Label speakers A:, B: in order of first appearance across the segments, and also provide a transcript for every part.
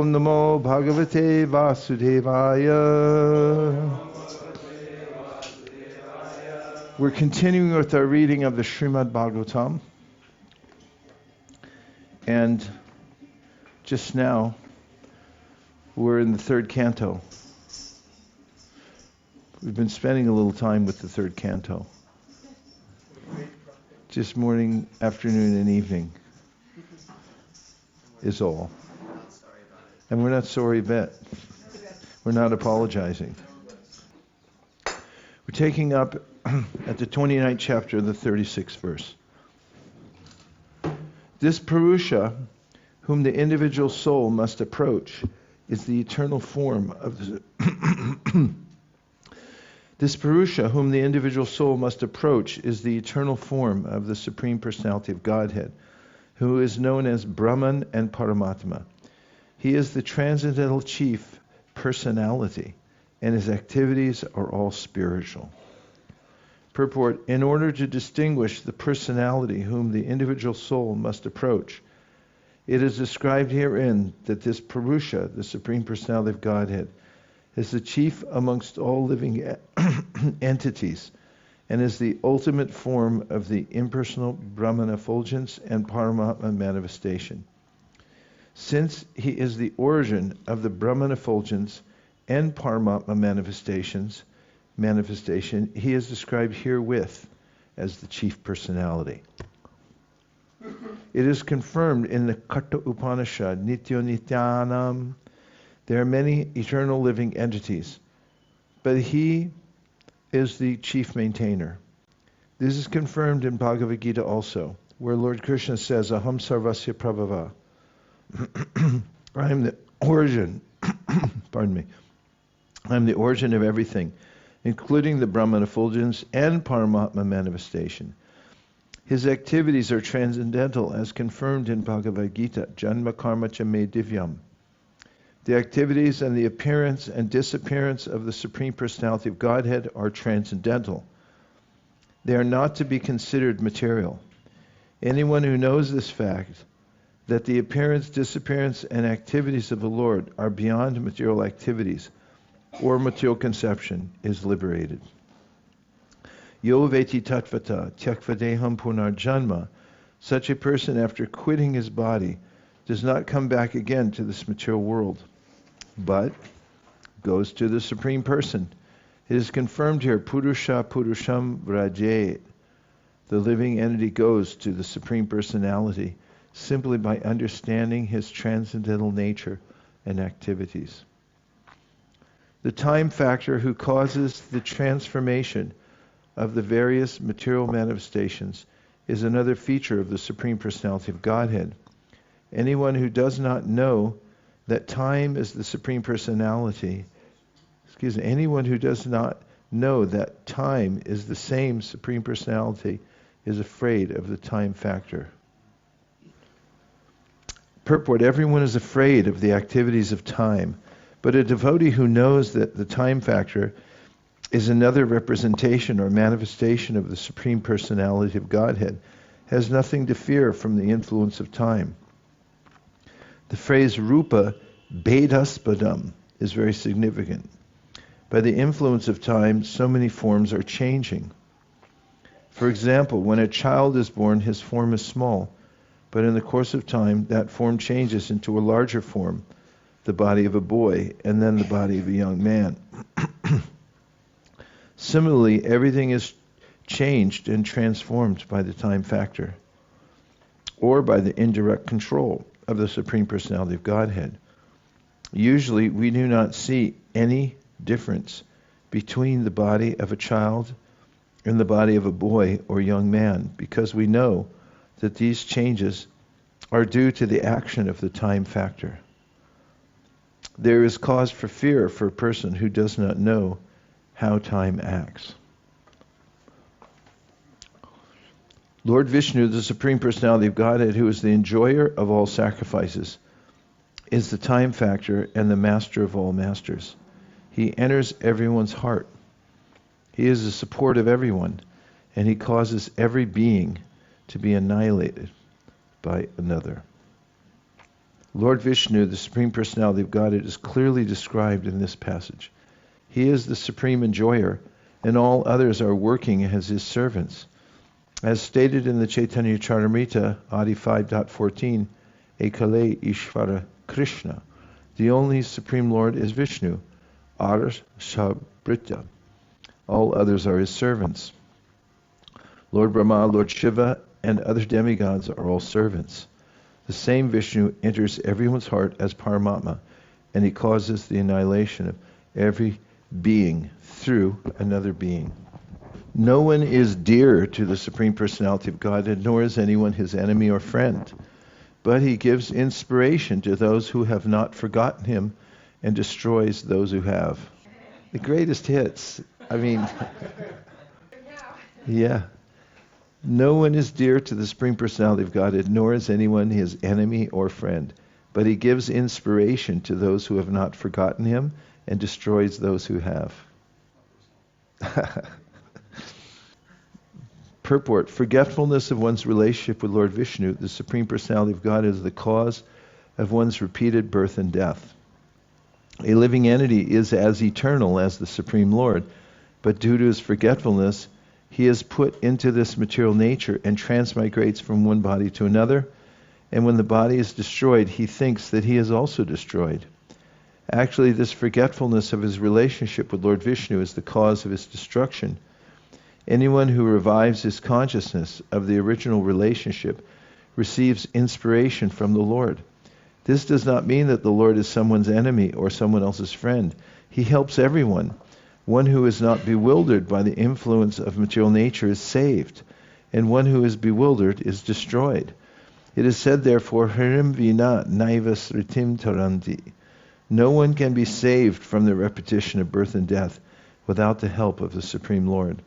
A: Om Namo Bhagavate Vasudevaya. We're continuing with our reading of the Srimad Bhagavatam. And just now, we're in the third canto. We've been spending a little time with the third canto. Just morning, afternoon, and evening is all. And we're not sorry a bit. We're not apologizing. We're taking up at the 29th chapter, the 36th verse. This Purusha, whom the individual soul must approach, is the eternal form of the This Purusha, whom the individual soul must approach, is the eternal form of the Supreme Personality of Godhead, who is known as Brahman and Paramatma. He is the transcendental chief personality, and his activities are all spiritual. Purport: in order to distinguish the personality whom the individual soul must approach, it is described herein that this Purusha, the Supreme Personality of Godhead, is the chief amongst all living entities, and is the ultimate form of the impersonal Brahman effulgence and Paramatma manifestation. Since he is the origin of the Brahman effulgence and Paramatma manifestation, he is described herewith as the chief personality. It is confirmed in the Katha Upanishad, Nityo Nityanam. There are many eternal living entities, but he is the chief maintainer. This is confirmed in Bhagavad Gita also, where Lord Krishna says, Aham sarvasya prabhava. I am the origin, pardon me, I am the origin of everything, including the Brahman effulgence and Paramatma manifestation. His activities are transcendental, as confirmed in Bhagavad Gita, Janma karma cha me divyam. The activities and the appearance and disappearance of the Supreme Personality of Godhead are transcendental. They are not to be considered material. Anyone who knows this fact, that the appearance, disappearance, and activities of the Lord are beyond material activities or material conception, is liberated. Yo veti tatvata tyakvadeham punarjanma. Such a person, after quitting his body, does not come back again to this material world, but goes to the Supreme Person. It is confirmed here, Purusha Purusham Vrajet. The living entity goes to the Supreme Personality simply by understanding his transcendental nature and activities. The time factor who causes the transformation of the various material manifestations is another feature of the Supreme Personality of Godhead. Anyone who does not know that time is the Supreme Personality, anyone who does not know that time is the same Supreme Personality is afraid of the time factor. Purport: everyone is afraid of the activities of time, but a devotee who knows that the time factor is another representation or manifestation of the Supreme Personality of Godhead has nothing to fear from the influence of time. The phrase rupa bedaspadam is very significant. By the influence of time, so many forms are changing. For example, when a child is born, his form is small, but in the course of time, that form changes into a larger form, the body of a boy, and then the body of a young man. Similarly, everything is changed and transformed by the time factor, or by the indirect control of the Supreme Personality of Godhead. Usually, we do not see any difference between the body of a child and the body of a boy or young man, because we know that these changes are due to the action of the time factor. There is cause for fear for a person who does not know how time acts. Lord Vishnu, the Supreme Personality of Godhead, who is the enjoyer of all sacrifices, is the time factor and the master of all masters. He enters everyone's heart. He is the support of everyone, and he causes every being to be annihilated by another. Lord Vishnu, the Supreme Personality of Godhead, is clearly described in this passage. He is the supreme enjoyer, and all others are working as his servants. As stated in the Chaitanya Charitamrita, Adi 5.14, Ekale Ishvara Krishna, the only Supreme Lord is Vishnu, Ars Sabrita. All others are his servants. Lord Brahma, Lord Shiva, and other demigods are all servants. The same Vishnu enters everyone's heart as Paramatma, and he causes the annihilation of every being through another being. No one is dear to the Supreme Personality of Godhead, nor is anyone his enemy or friend. But he gives inspiration to those who have not forgotten him and destroys those who have. The greatest hits. I mean, yeah. No one is dear to the Supreme Personality of Godhead, nor is anyone his enemy or friend. But he gives inspiration to those who have not forgotten him and destroys those who have. Purport: forgetfulness of one's relationship with Lord Vishnu, the Supreme Personality of God, is the cause of one's repeated birth and death. A living entity is as eternal as the Supreme Lord, but due to his forgetfulness, he is put into this material nature and transmigrates from one body to another, and when the body is destroyed, he thinks that he is also destroyed. Actually, this forgetfulness of his relationship with Lord Vishnu is the cause of his destruction. Anyone who revives his consciousness of the original relationship receives inspiration from the Lord. This does not mean that the Lord is someone's enemy or someone else's friend. He helps everyone. One who is not bewildered by the influence of material nature is saved, and one who is bewildered is destroyed. It is said, therefore, Harim vina naiva sritim taranti. No one can be saved from the repetition of birth and death without the help of the Supreme Lord.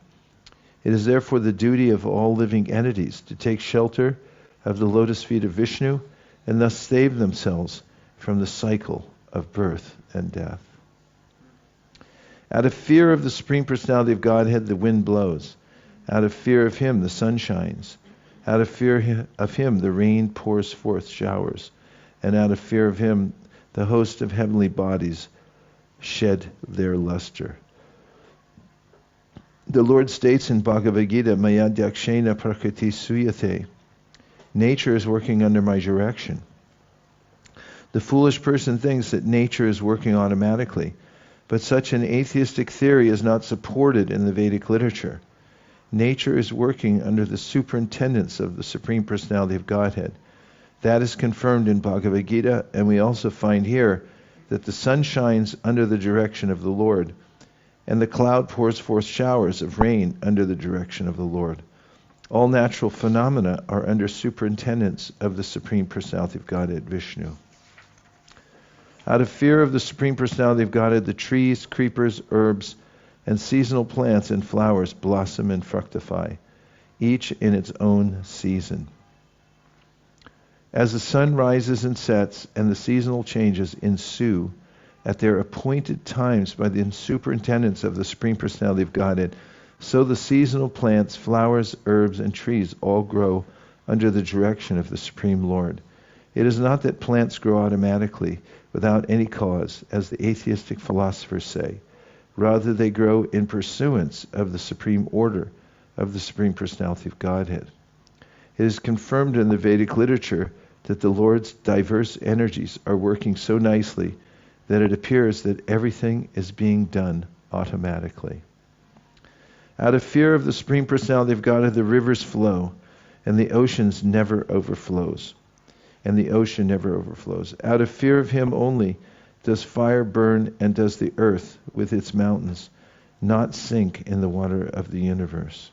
A: It is therefore the duty of all living entities to take shelter of the lotus feet of Vishnu and thus save themselves from the cycle of birth and death. Out of fear of the Supreme Personality of Godhead, the wind blows. Out of fear of him, the sun shines. Out of fear of him, the rain pours forth showers. And out of fear of him, the host of heavenly bodies shed their luster. The Lord states in Bhagavad Gita, Maya Dyakshena Prakriti Suyate. Nature is working under my direction. The foolish person thinks that nature is working automatically, but such an atheistic theory is not supported in the Vedic literature. Nature is working under the superintendence of the Supreme Personality of Godhead. That is confirmed in Bhagavad Gita, and we also find here that the sun shines under the direction of the Lord, and the cloud pours forth showers of rain under the direction of the Lord. All natural phenomena are under superintendence of the Supreme Personality of Godhead, Vishnu. Out of fear of the Supreme Personality of Godhead, the trees, creepers, herbs, and seasonal plants and flowers blossom and fructify, each in its own season. As the sun rises and sets and the seasonal changes ensue at their appointed times by the superintendence of the Supreme Personality of Godhead, so the seasonal plants, flowers, herbs, and trees all grow under the direction of the Supreme Lord. It is not that plants grow automatically without any cause, as the atheistic philosophers say. Rather, they grow in pursuance of the supreme order of the Supreme Personality of Godhead. It is confirmed in the Vedic literature that the Lord's diverse energies are working so nicely that it appears that everything is being done automatically. Out of fear of the Supreme Personality of Godhead, the rivers flow, and the oceans never overflows. And the ocean never overflows. Out of fear of him only does fire burn, and does the earth with its mountains not sink in the water of the universe.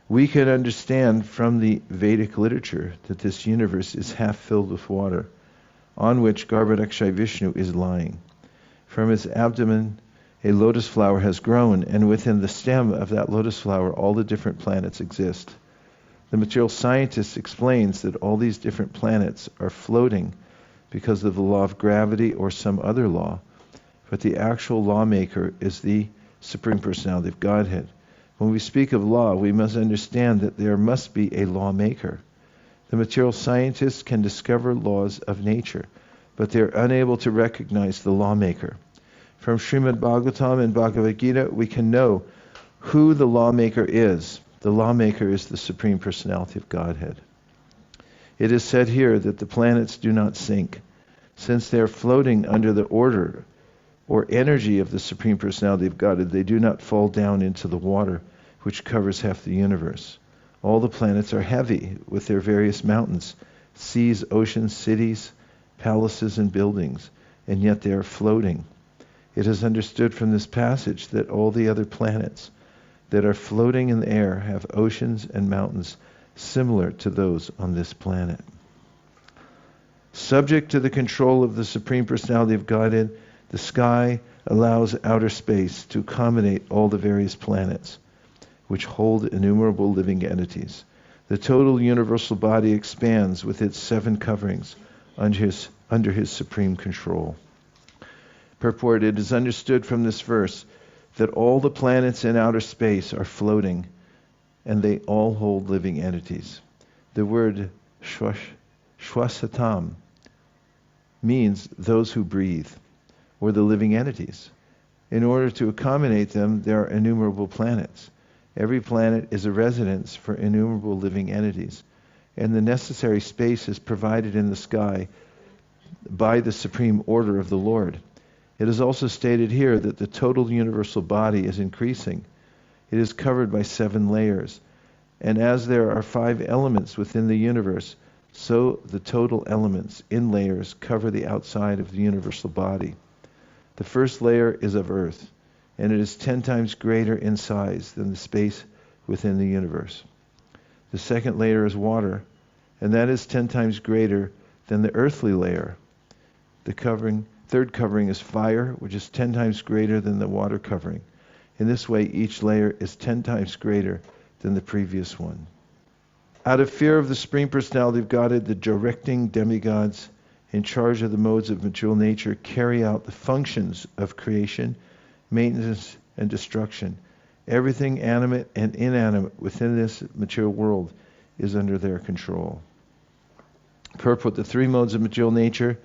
A: We can understand from the Vedic literature that this universe is half filled with water, on which Garbhodakshay Vishnu is lying. From his abdomen, a lotus flower has grown, and within the stem of that lotus flower, all the different planets exist. The material scientist explains that all these different planets are floating because of the law of gravity or some other law, but the actual lawmaker is the Supreme Personality of Godhead. When we speak of law, we must understand that there must be a lawmaker. The material scientists can discover laws of nature, but they are unable to recognize the lawmaker. From Srimad Bhagavatam and Bhagavad Gita, we can know who the lawmaker is. The lawmaker is the Supreme Personality of Godhead. It is said here that the planets do not sink, since they are floating under the order or energy of the Supreme Personality of Godhead. They do not fall down into the water, which covers half the universe. All the planets are heavy with their various mountains, seas, oceans, cities, palaces, and buildings, and yet they are floating. It is understood from this passage that all the other planets that are floating in the air have oceans and mountains similar to those on this planet. Subject to the control of the Supreme Personality of Godhead, the sky allows outer space to accommodate all the various planets, which hold innumerable living entities. The total universal body expands with its 7 coverings under his supreme control. Purport: it is understood from this verse that all the planets in outer space are floating, and they all hold living entities. The word shwasatam means those who breathe, or the living entities. In order to accommodate them, there are innumerable planets. Every planet is a residence for innumerable living entities, and the necessary space is provided in the sky by the supreme order of the Lord. It is also stated here that the total universal body is increasing. It is covered by 7 layers, and as there are 5 elements within the universe, so the total elements in layers cover the outside of the universal body. The first layer is of earth, and it is 10 times greater in size than the space within the universe. The second layer is water, and that is 10 times greater than the earthly layer. The third covering is fire, which is 10 times greater than the water covering. In this way, each layer is 10 times greater than the previous one. Out of fear of the Supreme Personality of Godhead, the directing demigods in charge of the modes of material nature carry out the functions of creation, maintenance, and destruction. Everything animate and inanimate within this material world is under their control. Purport: the 3 modes of material nature,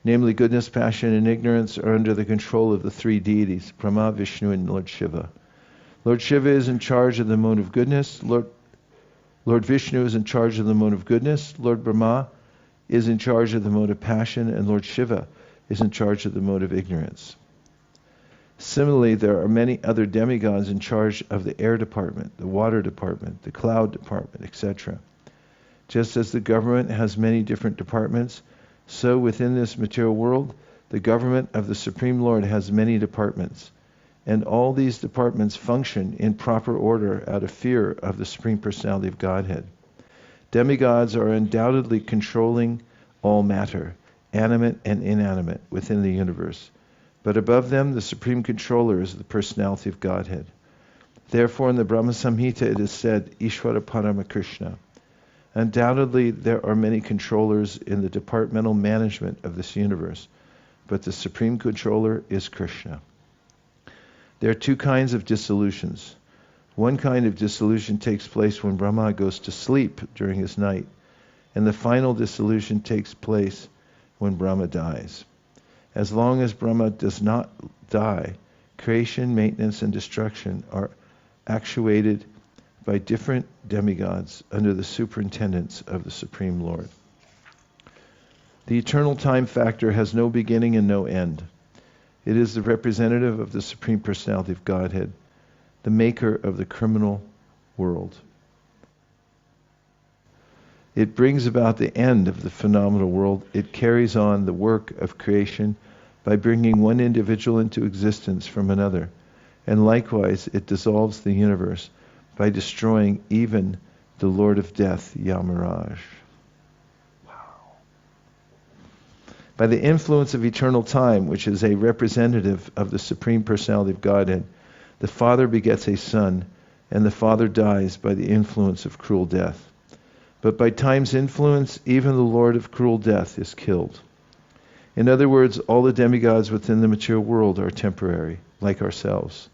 A: namely goodness, passion, and ignorance, are under the control of the 3 deities, Brahma, Vishnu, and Lord Shiva. Lord Shiva is in charge of the mode of goodness. Lord Vishnu is in charge of the mode of goodness. Lord Brahma is in charge of the mode of passion, and Lord Shiva is in charge of the mode of ignorance. Similarly, there are many other demigods in charge of the air department, the water department, the cloud department, etc. Just as the government has many different departments, so within this material world, the government of the Supreme Lord has many departments, and all these departments function in proper order out of fear of the Supreme Personality of Godhead. Demigods are undoubtedly controlling all matter, animate and inanimate, within the universe. But above them, the Supreme Controller is the Personality of Godhead. Therefore, in the Brahma Samhita it is said, Ishvara Parama Krishna. Undoubtedly, there are many controllers in the departmental management of this universe, but the Supreme Controller is Krishna. There are 2 kinds of dissolutions. One kind of dissolution takes place when Brahma goes to sleep during his night, and the final dissolution takes place when Brahma dies. As long as Brahma does not die, creation, maintenance, and destruction are actuated by different demigods under the superintendence of the Supreme Lord. The eternal time factor has no beginning and no end. It is the representative of the Supreme Personality of Godhead, the maker of the criminal world. It brings about the end of the phenomenal world. It carries on the work of creation by bringing one individual into existence from another. And likewise, it dissolves the universe by destroying even the Lord of Death, Yamaraj. Wow. By the influence of eternal time, which is a representative of the Supreme Personality of Godhead, the Father begets a Son, and the Father dies by the influence of cruel death. But by time's influence, even the Lord of cruel death is killed. In other words, all the demigods within the material world are temporary, like ourselves.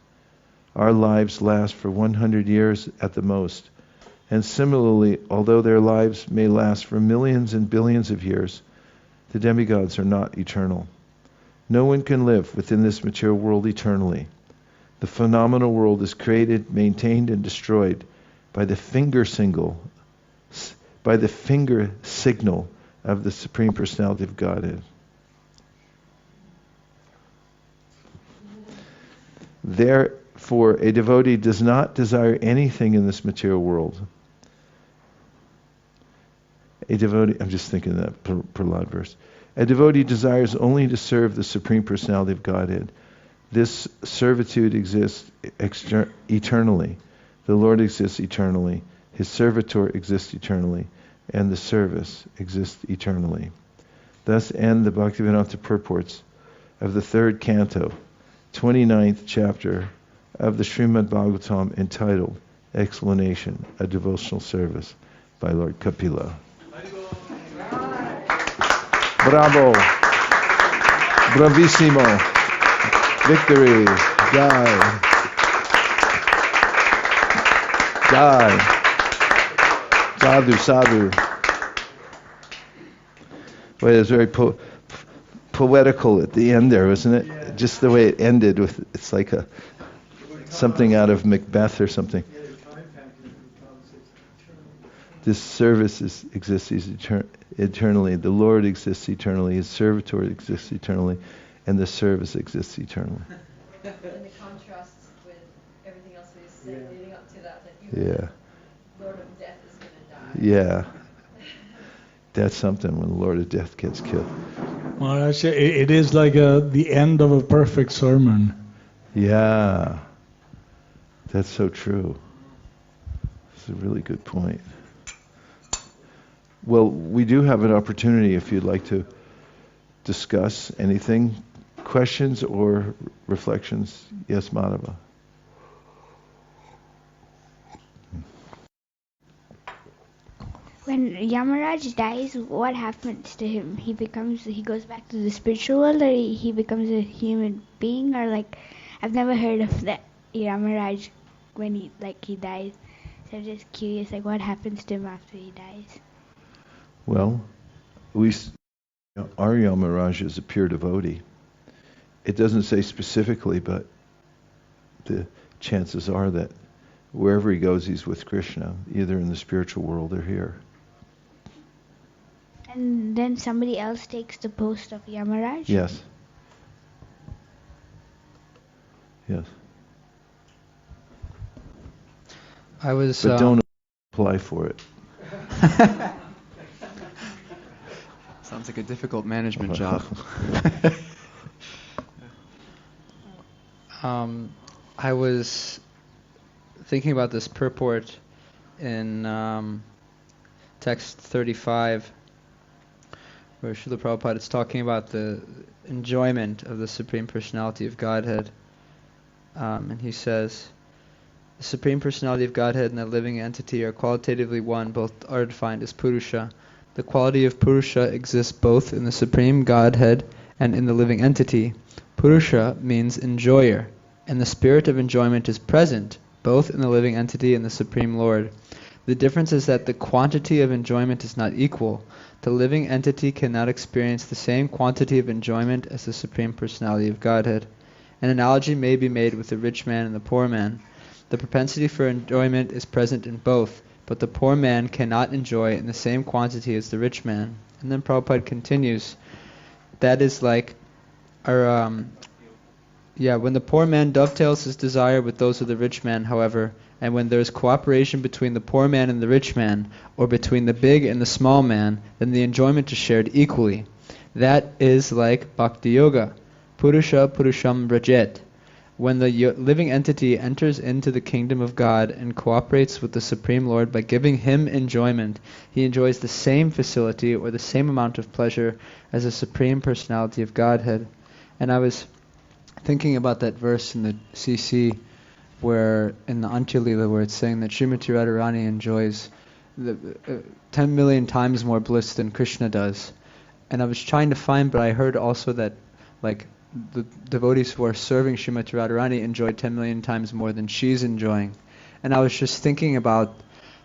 A: Our lives last for 100 years at the most, And similarly, although their lives may last for millions and billions of years, the demigods are not eternal. No one can live within this material world eternally. The phenomenal world is created, maintained, and destroyed by the finger signal of the Supreme Personality of Godhead. Therefore, a devotee does not desire anything in this material world. A devotee, I'm just thinking that Prahlad verse. A devotee desires only to serve the Supreme Personality of Godhead. This servitude exists eternally. The Lord exists eternally. His servitor exists eternally. And the service exists eternally. Thus end the Bhaktivedanta purports of the third canto, 29th chapter of the Srimad Bhagavatam, entitled Explanation, a Devotional Service, by Lord Kapila. Bravo! Bravissimo! Victory! Jai! Jai! Sadhu, sadhu. Well, it was very poetical at the end there, wasn't it? Yeah. Just the way it ended with, it's like something out of Macbeth or something. This service exists eternally. The Lord exists eternally. His servitor exists eternally. And the service exists eternally.
B: And the contrast with everything else we said leading up to that
A: yeah.
B: Lord of Death is going to die.
A: Yeah. That's something when the Lord of Death gets killed.
C: Well, actually, it is like the end of a perfect sermon.
A: Yeah. That's so true. It's a really good point. Well, we do have an opportunity if you'd like to discuss anything, questions or reflections. Yes, Madhava.
D: When Yamaraj dies, what happens to him? He goes back to the spiritual world, or he becomes a human being, or like, I've never heard of that Yamaraj when he dies. So I'm just curious, like, what happens to him after he dies?
A: Well, our Yamaraj is a pure devotee. It doesn't say specifically, but the chances are that wherever he goes, he's with Krishna, either in the spiritual world or here.
D: And then somebody else takes the post of Yamaraj?
A: Yes. Yes. But don't apply for it.
E: Sounds like a difficult management job. I was thinking about this purport in text 35, where Srila Prabhupada is talking about the enjoyment of the Supreme Personality of Godhead. And he says, the Supreme Personality of Godhead and the living entity are qualitatively one, both are defined as Purusha. The quality of Purusha exists both in the Supreme Godhead and in the living entity. Purusha means enjoyer, and the spirit of enjoyment is present both in the living entity and the Supreme Lord. The difference is that the quantity of enjoyment is not equal. The living entity cannot experience the same quantity of enjoyment as the Supreme Personality of Godhead. An analogy may be made with the rich man and the poor man. The propensity for enjoyment is present in both, but the poor man cannot enjoy in the same quantity as the rich man. And then Prabhupada continues, that is like when the poor man dovetails his desire with those of the rich man, however, and when there is cooperation between the poor man and the rich man, or between the big and the small man, then the enjoyment is shared equally. That is like Bhakti Yoga, Purusha Purusham Vrajet. When the living entity enters into the kingdom of God and cooperates with the Supreme Lord by giving him enjoyment, he enjoys the same facility or the same amount of pleasure as the Supreme Personality of Godhead. And I was thinking about that verse in the CC, where in the Antya Lila, where it's saying that Srimati Radharani enjoys 10 million times more bliss than Krishna does. And I was trying to find, but I heard also that like the devotees who are serving Srimati Radharani enjoy 10 million times more than she's enjoying. And I was just thinking about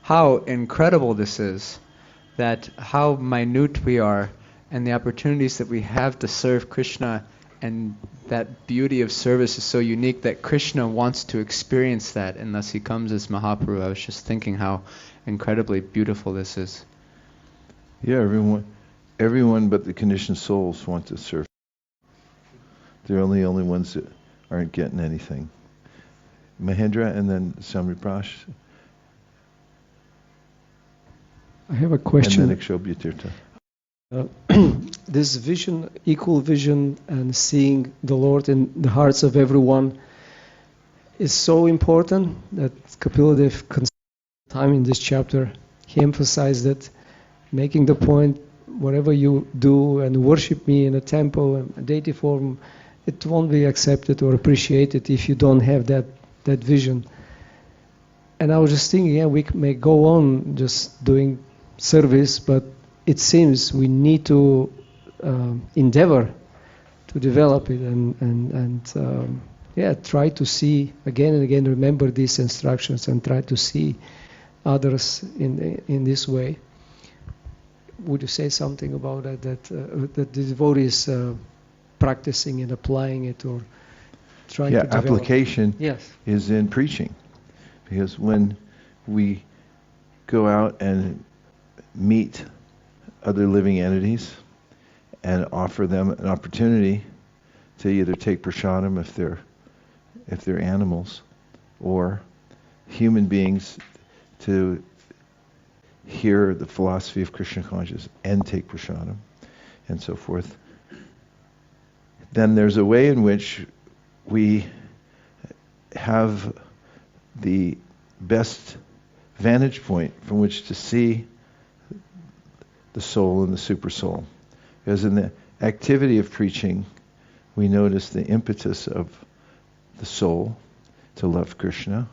E: how incredible this is, that how minute we are, and the opportunities that we have to serve Krishna, and that beauty of service is so unique that Krishna wants to experience that, and thus he comes as Mahaprabhu. I was just thinking how incredibly beautiful this is.
A: Yeah, everyone but the conditioned souls want to serve. They're only ones that aren't getting anything. Mahendra and then Samriprash.
F: I have a question.
A: And then Ikshobhyatirtha.
F: This vision, equal vision, and seeing the Lord in the hearts of everyone is so important that Kapila Dev considered time in this chapter. He emphasized that, making the point, whatever you do and worship me in a temple and a deity form, it won't be accepted or appreciated if you don't have that vision. And I was just thinking, yeah, we may go on just doing service, but it seems we need to endeavor to develop it and try to see again and again, remember these instructions and try to see others in this way. Would you say something about that the devotee is practicing and applying it, or trying to develop?
A: Application
F: Yes.
A: is in preaching, because when we go out and meet other living entities and offer them an opportunity to either take prasadam if they're animals, or human beings to hear the philosophy of Krishna consciousness and take prasadam and so forth, then there's a way in which we have the best vantage point from which to see the soul and the super soul. Because in the activity of preaching, we notice the impetus of the soul to love Krishna,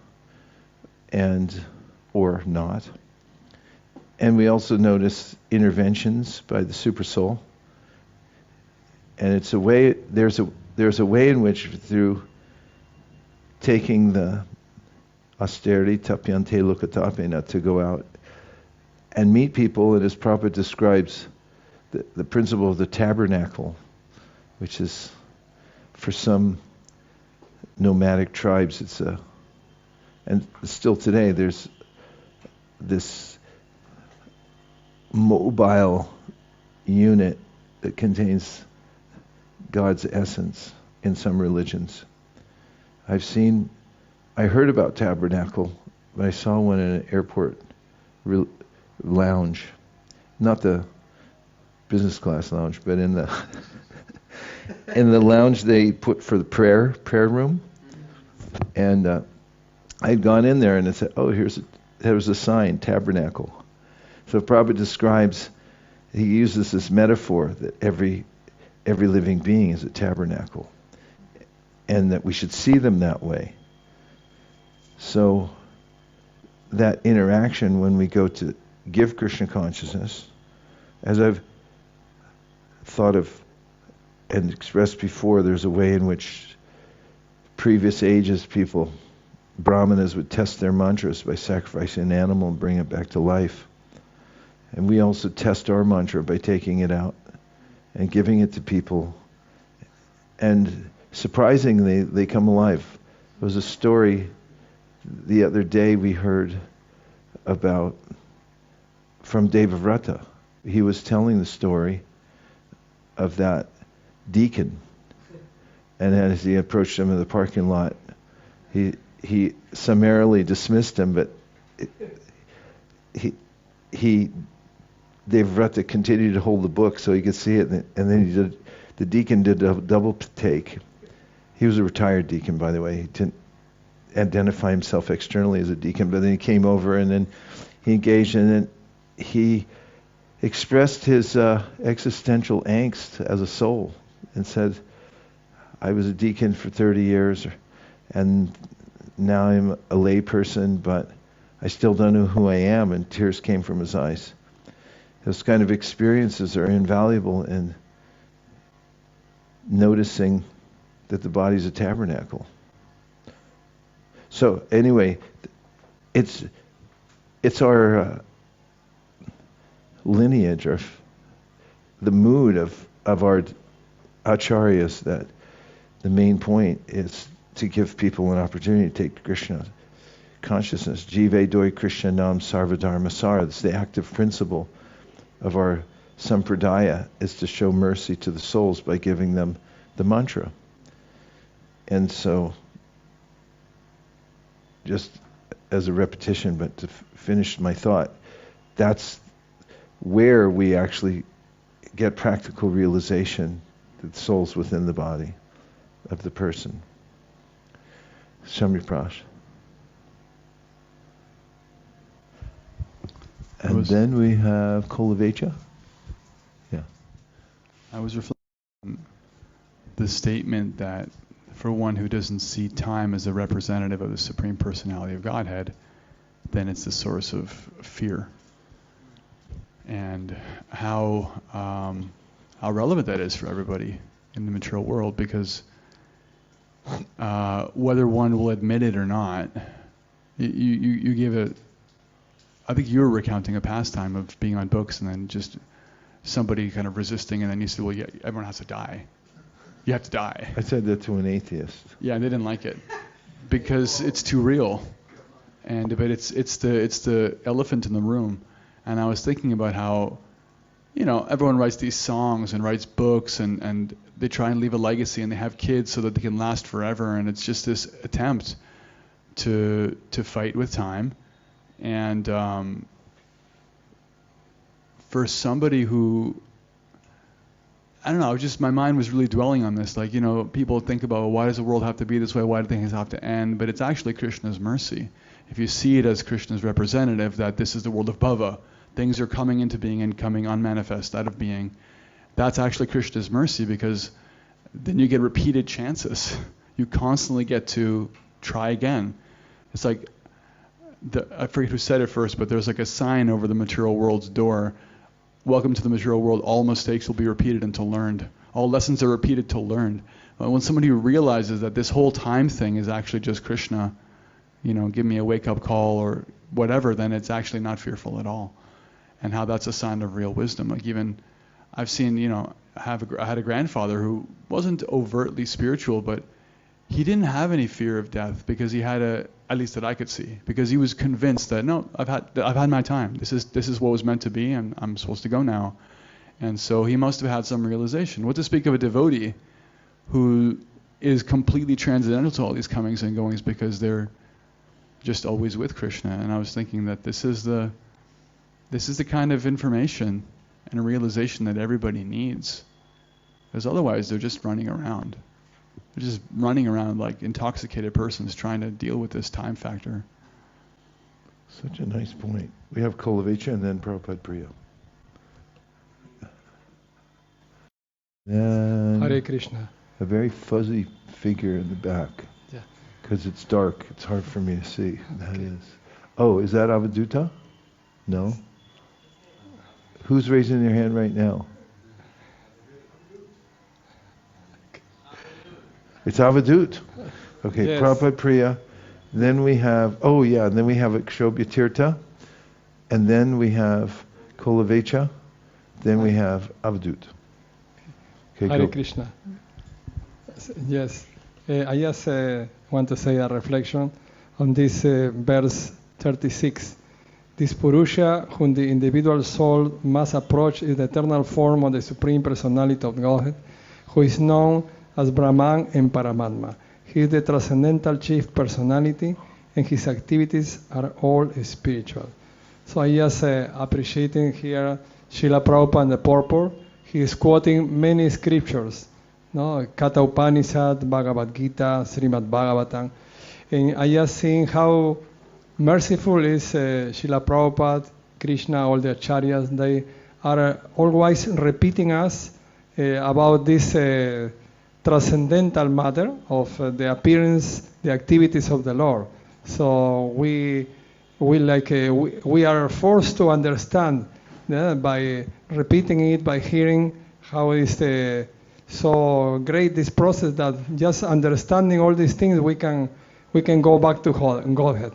A: or not. And we also notice interventions by the super soul. And it's a way, there's a way in which, through taking the austerity, tapyante lokatapena, to go out and meet people, and as Prabhupada describes the principle of the tabernacle, which is, for some nomadic tribes, and still today, there's this mobile unit that contains God's essence in some religions. I heard about tabernacle, but I saw one in an airport lounge, not the business class lounge, but in the lounge they put for the prayer room. And I'd gone in there and it said, there was a sign, tabernacle. So Prabhupada describes, he uses this metaphor that every living being is a tabernacle, and that we should see them that way. So that interaction when we go to give Krishna consciousness, as I've thought of and expressed before, there's a way in which previous ages brahmanas would test their mantras by sacrificing an animal and bring it back to life. And we also test our mantra by taking it out and giving it to people. And surprisingly, they come alive. There was a story the other day we heard about from Devavrata. He was telling the story of that deacon. And as he approached him in the parking lot, he summarily dismissed him, but Devavrata continued to hold the book so he could see it, and then the deacon did a double take. He was a retired deacon, by the way. He didn't identify himself externally as a deacon, but then he came over and then he engaged, and then he expressed his existential angst as a soul and said, I was a deacon for 30 years and now I'm a lay person, but I still don't know who I am, and tears came from his eyes. Those kind of experiences are invaluable in noticing that the body's a tabernacle. So anyway, it's it's our lineage, or the mood of our acharyas, that the main point is to give people an opportunity to take Krishna consciousness. Jive doi Krishna nam sarvadharma sara. It's the active principle of our sampradaya, is to show mercy to the souls by giving them the mantra. And so, just as a repetition, but to finish my thought, that's where we actually get practical realization that the soul's within the body of the person. Shamriprash. And then we have Kolavecha. Yeah.
G: I was reflecting on the statement that for one who doesn't see time as a representative of the Supreme Personality of Godhead, then it's the source of fear. And how relevant that is for everybody in the material world, because whether one will admit it or not, you gave a, I think you were recounting a pastime of being on books and then just somebody kind of resisting, and then you said, well, yeah, everyone has to die. You have to die.
A: I said that to an atheist.
G: Yeah, and they didn't like it because it's too real. But it's the elephant in the room. And I was thinking about how, everyone writes these songs and writes books and they try and leave a legacy and they have kids so that they can last forever. And it's just this attempt to fight with time. And for somebody who, I don't know, my mind was really dwelling on this. Like, people think about, well, why does the world have to be this way? Why do things have to end? But it's actually Krishna's mercy. If you see it as Krishna's representative, that this is the world of bhava, things are coming into being and coming unmanifest out of being, that's actually Krishna's mercy, because then you get repeated chances. You constantly get to try again. It's like, I forget who said it first, but there's like a sign over the material world's door: welcome to the material world, all mistakes will be repeated until learned. All lessons are repeated till learned. When somebody realizes that this whole time thing is actually just Krishna, give me a wake-up call or whatever, then it's actually not fearful at all. And how that's a sign of real wisdom. Like, even I've seen, I had a grandfather who wasn't overtly spiritual, but he didn't have any fear of death, because he had at least that I could see, because he was convinced that, no, I've had my time. This is what was meant to be, and I'm supposed to go now. And so he must have had some realization. What to speak of a devotee who is completely transcendental to all these comings and goings, because they're just always with Krishna. And I was thinking that this is the kind of information and a realization that everybody needs, because otherwise they're just running around. They're just running around like intoxicated persons trying to deal with this time factor.
A: Such a nice point. We have Kolavecha and then Prabhupada Priya. And
F: Hare Krishna.
A: a very fuzzy figure in the back.
F: Yeah.
A: Because it's dark. It's hard for me to see who that is. Oh, is that Avaduta? No? Who's raising their hand right now? It's Avadut. Okay,
F: Yes.
A: Prabhupada Priya. Then we have, then we have Akshobhya Tirtha. And then we have Kolavecha. Then we have Avadut. Okay,
F: Hare
A: go.
F: Krishna. Yes, I just want to say a reflection on this verse 36. This Purusha, whom the individual soul must approach, is the eternal form of the Supreme Personality of Godhead, who is known as Brahman and Paramatma. He is the transcendental chief personality, and his activities are all spiritual. So I just appreciating here Srila Prabhupada and the purport. He is quoting many scriptures, no, Katha Upanishad, Bhagavad Gita, Srimad Bhagavatam, and I just seeing how merciful is Srila Prabhupada, Krishna, all the acharyas. They are always repeating us about this transcendental matter of the appearance, the activities of the Lord. So we are forced to understand by repeating it, by hearing how is so great this process, that just understanding all these things we can go back to Godhead.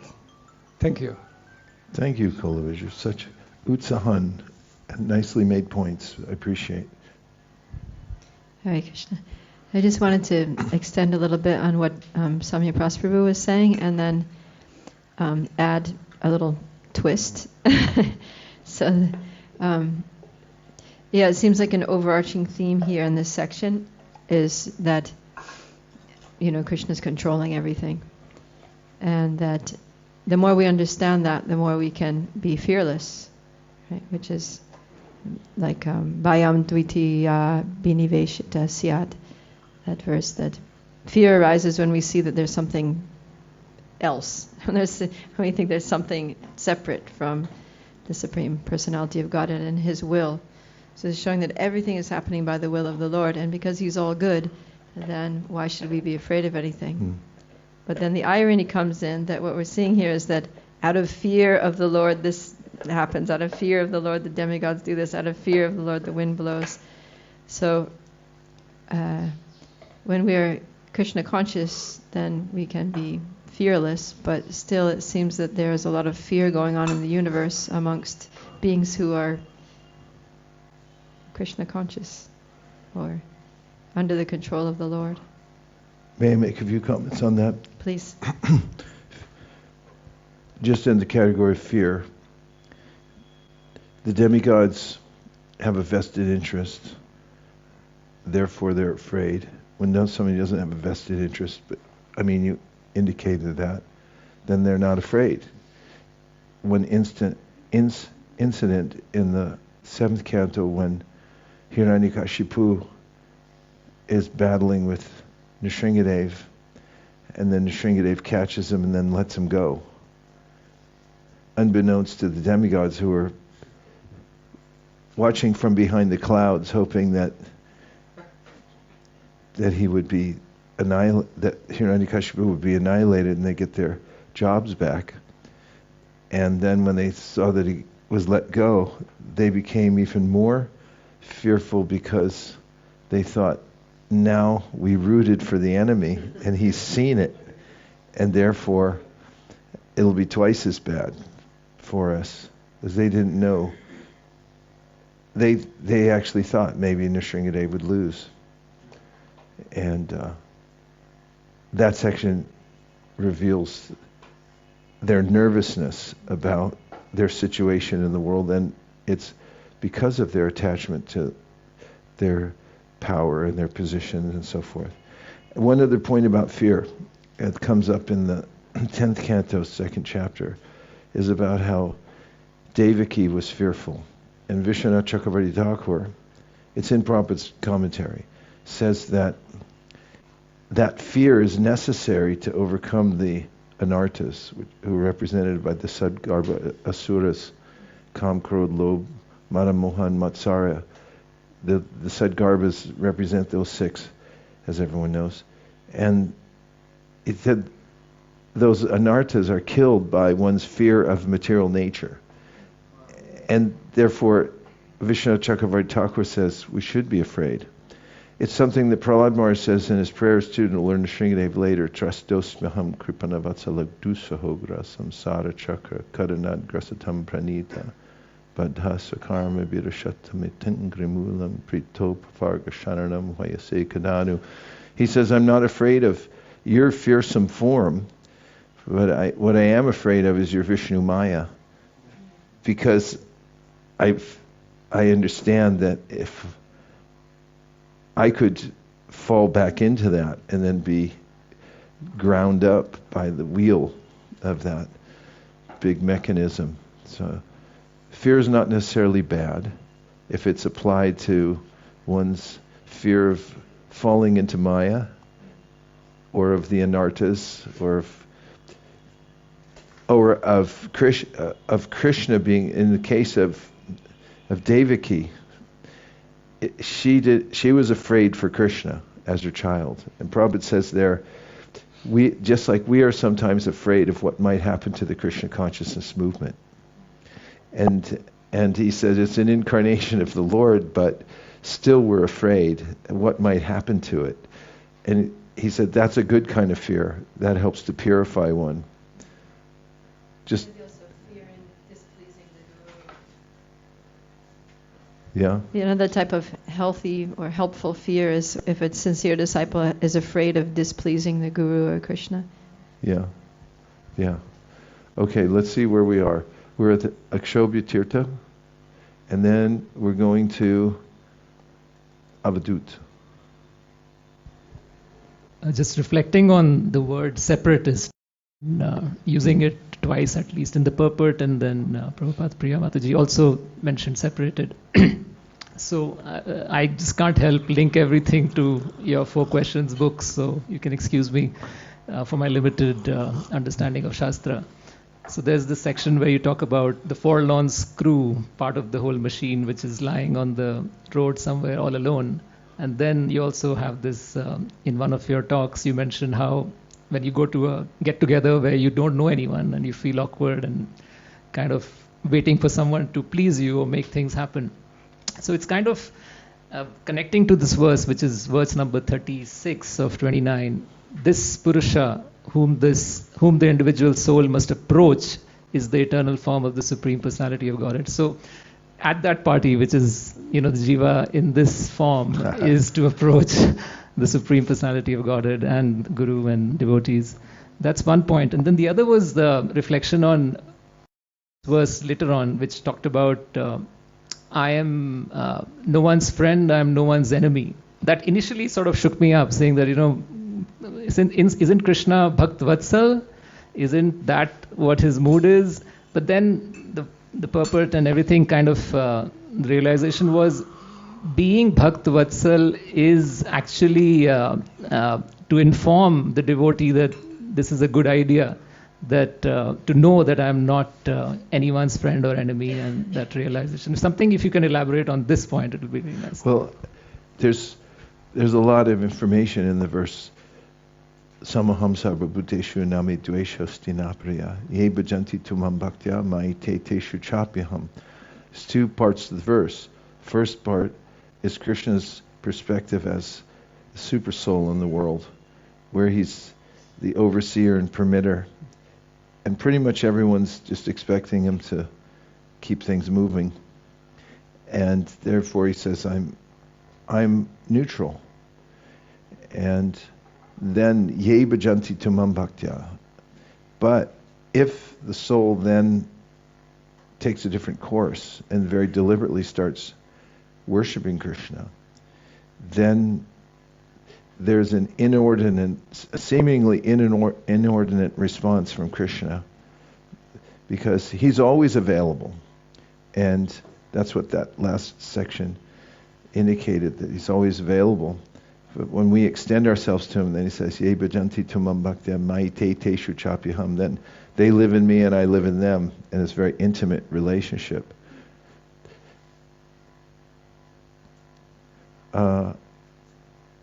F: Thank you.
A: Thank you, Kolovich. You're such utsahan and nicely made points. I appreciate.
B: Hare Krishna. I just wanted to extend a little bit on what Samya Prasprabhu was saying, and then add a little twist. So, it seems like an overarching theme here in this section is that, Krishna's controlling everything. And that the more we understand that, the more we can be fearless, right? Which is like Vayam Dviti Biniveshita Syat, that verse, that fear arises when we see that there's something else. When we think there's something separate from the Supreme Personality of Godhead and His will. So it's showing that everything is happening by the will of the Lord, and because He's all good, then why should we be afraid of anything? But then the irony comes in that what we're seeing here is that out of fear of the Lord this happens, out of fear of the Lord the demigods do this, out of fear of the Lord the wind blows. So when we are Krishna conscious, then we can be fearless, but still it seems that there is a lot of fear going on in the universe amongst beings who are Krishna conscious or under the control of the Lord.
A: May I make a few comments on that?
B: Please.
A: Just in the category of fear, the demigods have a vested interest, therefore they're afraid. When somebody doesn't have a vested interest, but you indicated that, then they're not afraid. One incident in the 7th canto when Hiranyakashipu is battling with Nrsingadev, and then Nrsingadev catches him and then lets him go. Unbeknownst to the demigods who are watching from behind the clouds, hoping that he would be that Hiranyakashipu would be annihilated and they get their jobs back. And then when they saw that he was let go, they became even more fearful because they thought, now we rooted for the enemy and he's seen it, and therefore it'll be twice as bad for us, because they didn't know. They actually thought maybe Nrsingadev would lose. And that section reveals their nervousness about their situation in the world, and it's because of their attachment to their power and their position and so forth. One other point about fear, it comes up in the 10th canto, 2nd chapter, is about how Devaki was fearful. And Vishwanath Chakravarti Thakur, it's in Prabhupada's commentary, says that fear is necessary to overcome the anarthas, who are represented by the Sadgarbha asuras, Kam, Krodh, Lobh, Mada, Mohan, Matsarya. The Sadgarbhas represent those 6, as everyone knows. And it said those anarthas are killed by one's fear of material nature. And therefore, Vishwanath Chakravarti Thakur says we should be afraid. It's something that Prahlad Maharaj says in his prayers too, and we'll learn Nrsingadev later. Trastosmyaham kripanavatsala dusahogra samsara chakra karanad grasatam pranita badha sakarma virashatamitin grimulam prito pavarga sharanam vaisesika. He says, I'm not afraid of your fearsome form, but what I am afraid of is your Vishnu Maya. Because I understand that if I could fall back into that and then be ground up by the wheel of that big mechanism. So fear is not necessarily bad if it's applied to one's fear of falling into Maya, or of the anarthas, or of Krishna being, in the case of Devaki, she was afraid for Krishna as her child. And Prabhupada says there, just like we are sometimes afraid of what might happen to the Krishna consciousness movement. And he says it's an incarnation of the Lord, but still we're afraid of what might happen to it. And he said that's a good kind of fear. That helps to purify one. Just
B: Maybe also fear in
A: Yeah?
B: You know, the type of healthy or helpful fear is if a sincere disciple is afraid of displeasing the Guru or Krishna.
A: Yeah. Yeah. Okay, let's see where we are. We're at the Akshobhya Tirtha, and then we're going to Avadut.
H: Just reflecting on the word separatist, using it twice at least in the purport, and then Prabhupada Priya Mataji also mentioned separated. So I just can't help link everything to your 4 questions books, so you can excuse me for my limited understanding of Shastra. So there's this section where you talk about the forlorn screw, part of the whole machine, which is lying on the road somewhere all alone. And then you also have this, in one of your talks, you mentioned how when you go to a get-together where you don't know anyone and you feel awkward and kind of waiting for someone to please you or make things happen. So it's kind of connecting to this verse, which is verse number 36 of 29. This Purusha, whom the individual soul must approach, is the eternal form of the Supreme Personality of Godhead. So at that party, which is, the jiva in this form, is to approach the Supreme Personality of Godhead and Guru and devotees. That's one point. And then the other was the reflection on verse later on, which talked about I am no one's friend, I am no one's enemy. That initially sort of shook me up, saying that, isn't Krishna Bhakt Vatsal? Isn't that what his mood is? But then the purport and everything kind of, the realization was being Bhakt Vatsal is actually to inform the devotee that this is a good idea, that to know that I'm not anyone's friend or enemy, and that realization. If you can elaborate on this point, it would be really nice.
A: Well, there's a lot of information in the verse. Samaham sarvabhuteshu name dveshasti napriya ye bhajanti tumam bhaktya maite teshu chapyaham. There's 2 parts to the verse. First part is Krishna's perspective as the super soul in the world, where he's the overseer and permitter, and pretty much everyone's just expecting him to keep things moving, and therefore he says, I'm neutral. And then ye bhajanti tumam bhaktya. But if the soul then takes a different course and very deliberately starts worshipping Krishna, then there's an seemingly inordinate response from Krishna, because he's always available. And that's what that last section indicated, that he's always available. But when we extend ourselves to him, then he says, Ye bhajanti tumam bhaktya maite teshu chapyaham. Then they live in me and I live in them. And it's a very intimate relationship.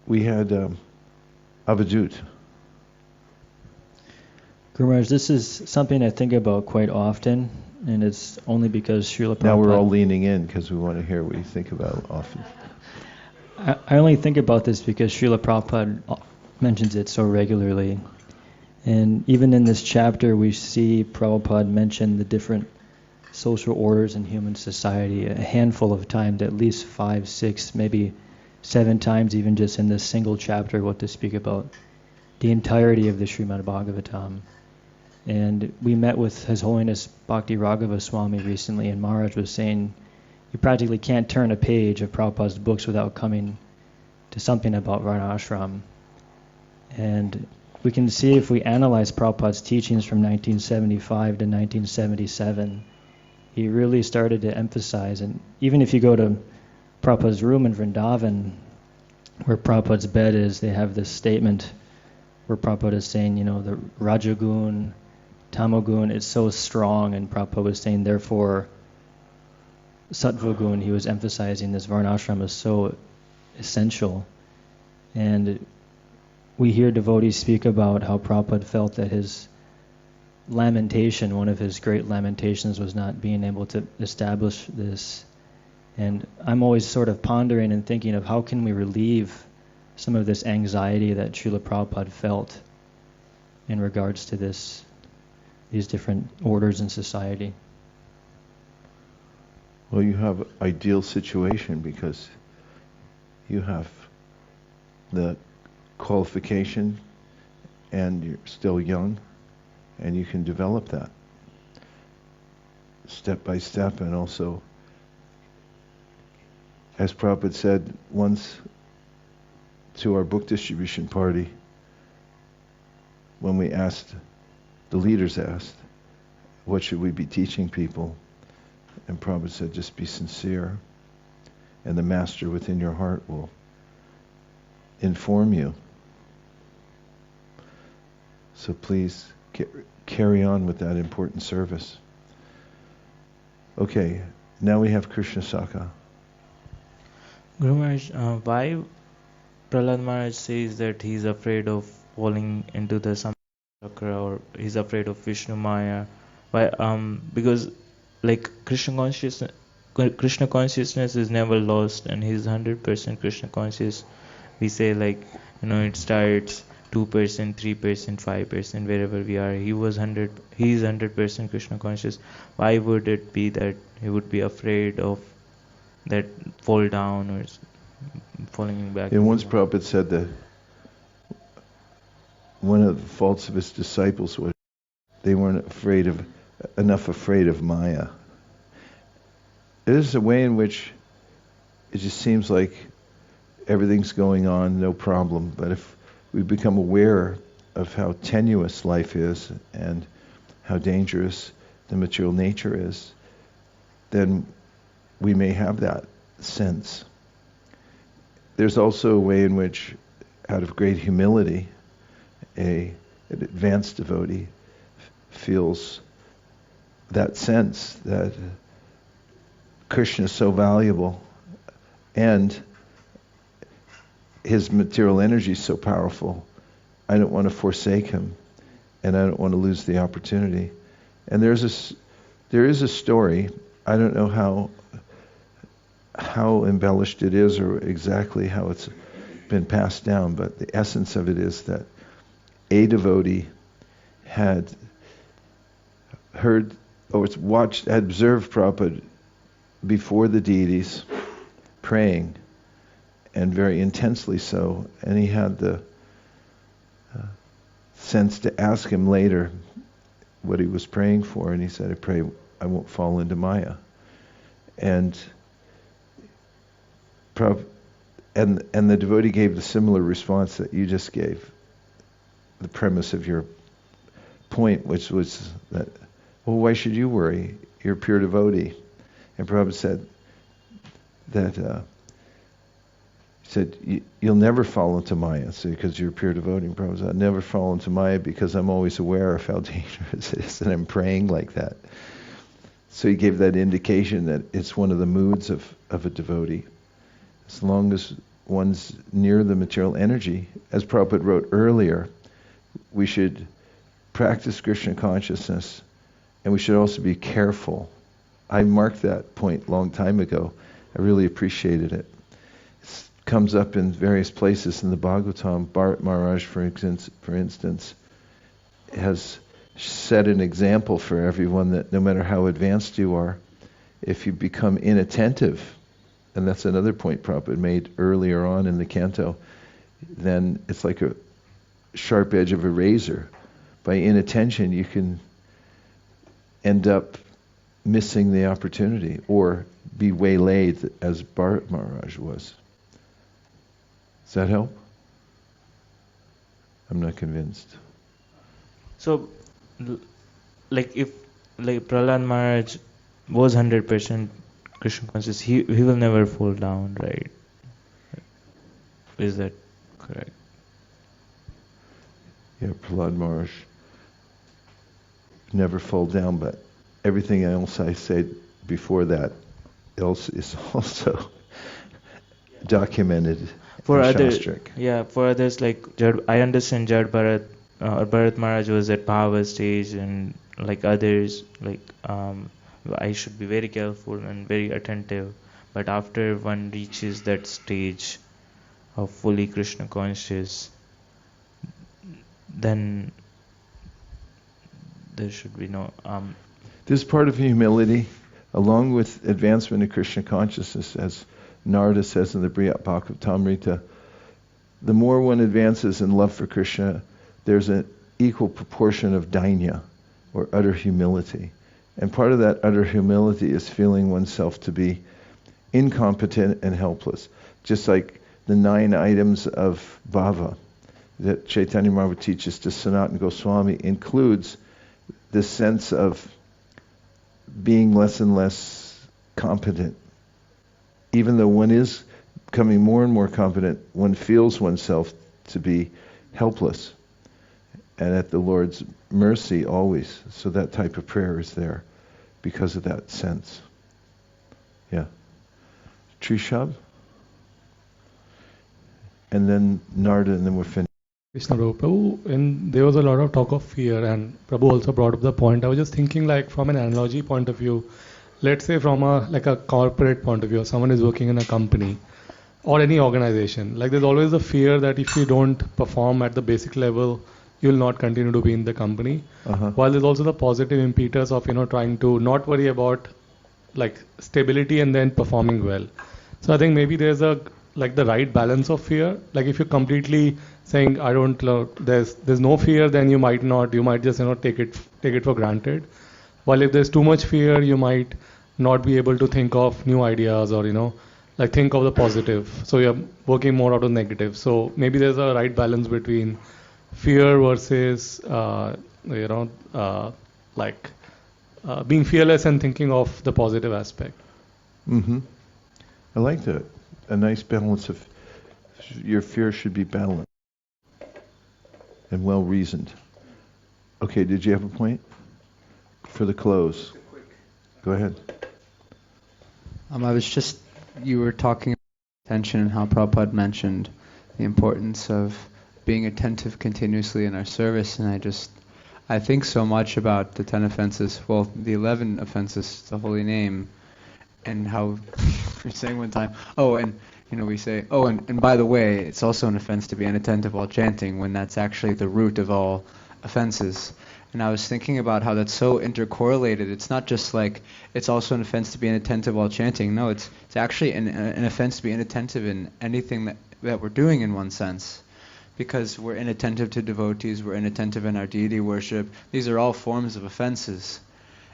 A: We had Avadut.
I: Guru Maharaj, this is something I think about quite often, and it's only because Srila Prabhupada...
A: Now we're all leaning in because we want to hear what you think about it often.
I: I only think about this because Srila Prabhupada mentions it so regularly. And even in this chapter, we see Prabhupada mention the different social orders in human society a handful of times, at least 5, 6, maybe 7 times, even just in this single chapter, what to speak about the entirety of the Srimad Bhagavatam. And we met with His Holiness Bhakti Raghava Swami recently, and Maharaj was saying you practically can't turn a page of Prabhupada's books without coming to something about Varnashram. And we can see, if we analyze Prabhupada's teachings from 1975 to 1977, he really started to emphasize, and even if you go to Prabhupada's room in Vrindavan, where Prabhupada's bed is, they have this statement where Prabhupada is saying, the Rajagun, Tamagun is so strong, and Prabhupada was saying, therefore, Sattvagun, he was emphasizing this Varnashram is so essential. And we hear devotees speak about how Prabhupada felt that his lamentation, one of his great lamentations, was not being able to establish this. And I'm always sort of pondering and thinking of how can we relieve some of this anxiety that Srila Prabhupada felt in regards to these different orders in society.
A: Well, you have an ideal situation because you have the qualification and you're still young and you can develop that step by step. And also, as Prabhupada said once to our book distribution party, when we asked, the leaders asked, what should we be teaching people? And Prabhupada said, just be sincere, and the master within your heart will inform you. So please carry on with that important service. Okay, now we have Krishna Saka.
J: Guru Maharaj, why Prahlad Maharaj says that he's afraid of falling into the Samsara or he's afraid of Vishnu Maya? Why? Because like Krishna consciousness is never lost, and he's 100% Krishna conscious. We say like, it starts 2%, 3%, 5%, wherever we are. He is 100% Krishna conscious. Why would it be that he would be afraid of that fall down or falling back?
A: And once Prabhupada said that one of the faults of his disciples was they weren't afraid of Maya. There's a way in which it just seems like everything's going on, no problem. But if we become aware of how tenuous life is and how dangerous the material nature is, then we may have that sense. There's also a way in which, out of great humility, an advanced devotee feels that sense that Krishna is so valuable and his material energy is so powerful. I don't want to forsake him, and I don't want to lose the opportunity. And there is a story. I don't know how embellished it is or exactly how it's been passed down, but the essence of it is that a devotee had observed Prabhupada before the deities praying, and very intensely so, and he had the sense to ask him later what he was praying for, and he said, I pray I won't fall into Maya. And the devotee gave the similar response that you just gave, the premise of your point, which was that, well, why should you worry? You're a pure devotee. And Prabhupada said that you'll never fall into Maya, because you're a pure devotee. And Prabhupada said, I'll never fall into Maya because I'm always aware of how dangerous it is, and I'm praying like that. So he gave that indication that it's one of the moods of a devotee. As long as one's near the material energy, as Prabhupada wrote earlier, we should practice Krishna consciousness, and we should also be careful. I marked that point a long time ago. I really appreciated it. It comes up in various places in the Bhagavatam. Bharat Maharaj, for instance, has set an example for everyone that no matter how advanced you are, if you become inattentive, and that's another point Prabhupada made earlier on in the canto, then it's like a sharp edge of a razor. By inattention, you can end up missing the opportunity or be waylaid as Bharat Maharaj was. Does that help? I'm not convinced.
J: So, if Prahlad Maharaj was 100% Krishna conscious, he will never fall down, right? Is that correct?
A: Yeah, Prahlad Maharaj never fall down, but everything else I said before that else is also documented
J: for
A: in
J: others.
A: Shastric.
J: Yeah, for others, like I understand Jad Bharat or Bharat Maharaj was at Bhava stage, and like others, I should be very careful and very attentive. But after one reaches that stage of fully Krishna conscious, then there should be no...
A: This part of humility, Along with advancement in Krishna consciousness, as Narada says in the Brihad Bhagavatamrita, the more one advances in love for Krishna, there's an equal proportion of dainya, or utter humility. And part of that utter humility is feeling oneself to be incompetent and helpless. Just like the 9 items of bhava that Chaitanya Mahaprabhu teaches to Sanatana Goswami includes this sense of being less and less competent. Even though one is becoming more and more competent, one feels oneself to be helpless and at the Lord's mercy always. So that type of prayer is there because of that sense. Yeah. Trishab? And then Narada, and then we're finished.
K: Krishna Prabhu, and there was a lot of talk of fear, and Prabhu also brought up the point. I was just thinking, like, from an analogy point of view, let's say from a corporate point of view, someone is working in a company or any organization. Like, there's always a fear that if you don't perform at the basic level, you'll not continue to be in the company. While there's also the positive impetus of, trying to not worry about like stability and then performing well. So I think maybe there's the right balance of fear. Like, if you're completely saying there's no fear, then you might just take it for granted. While if there's too much fear, you might not be able to think of new ideas or think of the positive. So you're working more out of negative. So maybe there's a right balance between fear versus being fearless and thinking of the positive aspect.
A: I like that. A nice balance of your fear should be balanced and well reasoned. Okay, did you have a point for the close? Go ahead.
E: You were talking about attention and how Prabhupada mentioned the importance of being attentive continuously in our service, and I think so much about the 10 offenses, well, the 11 offenses, the holy name, and how we're saying one time, we say, and by the way, it's also an offense to be inattentive while chanting, when that's actually the root of all offenses. And I was thinking about how that's so intercorrelated. It's not just like it's also an offense to be inattentive while chanting. No, it's actually an offense to be inattentive in anything that we're doing in one sense. Because we're inattentive to devotees, we're inattentive in our deity worship. These are all forms of offenses.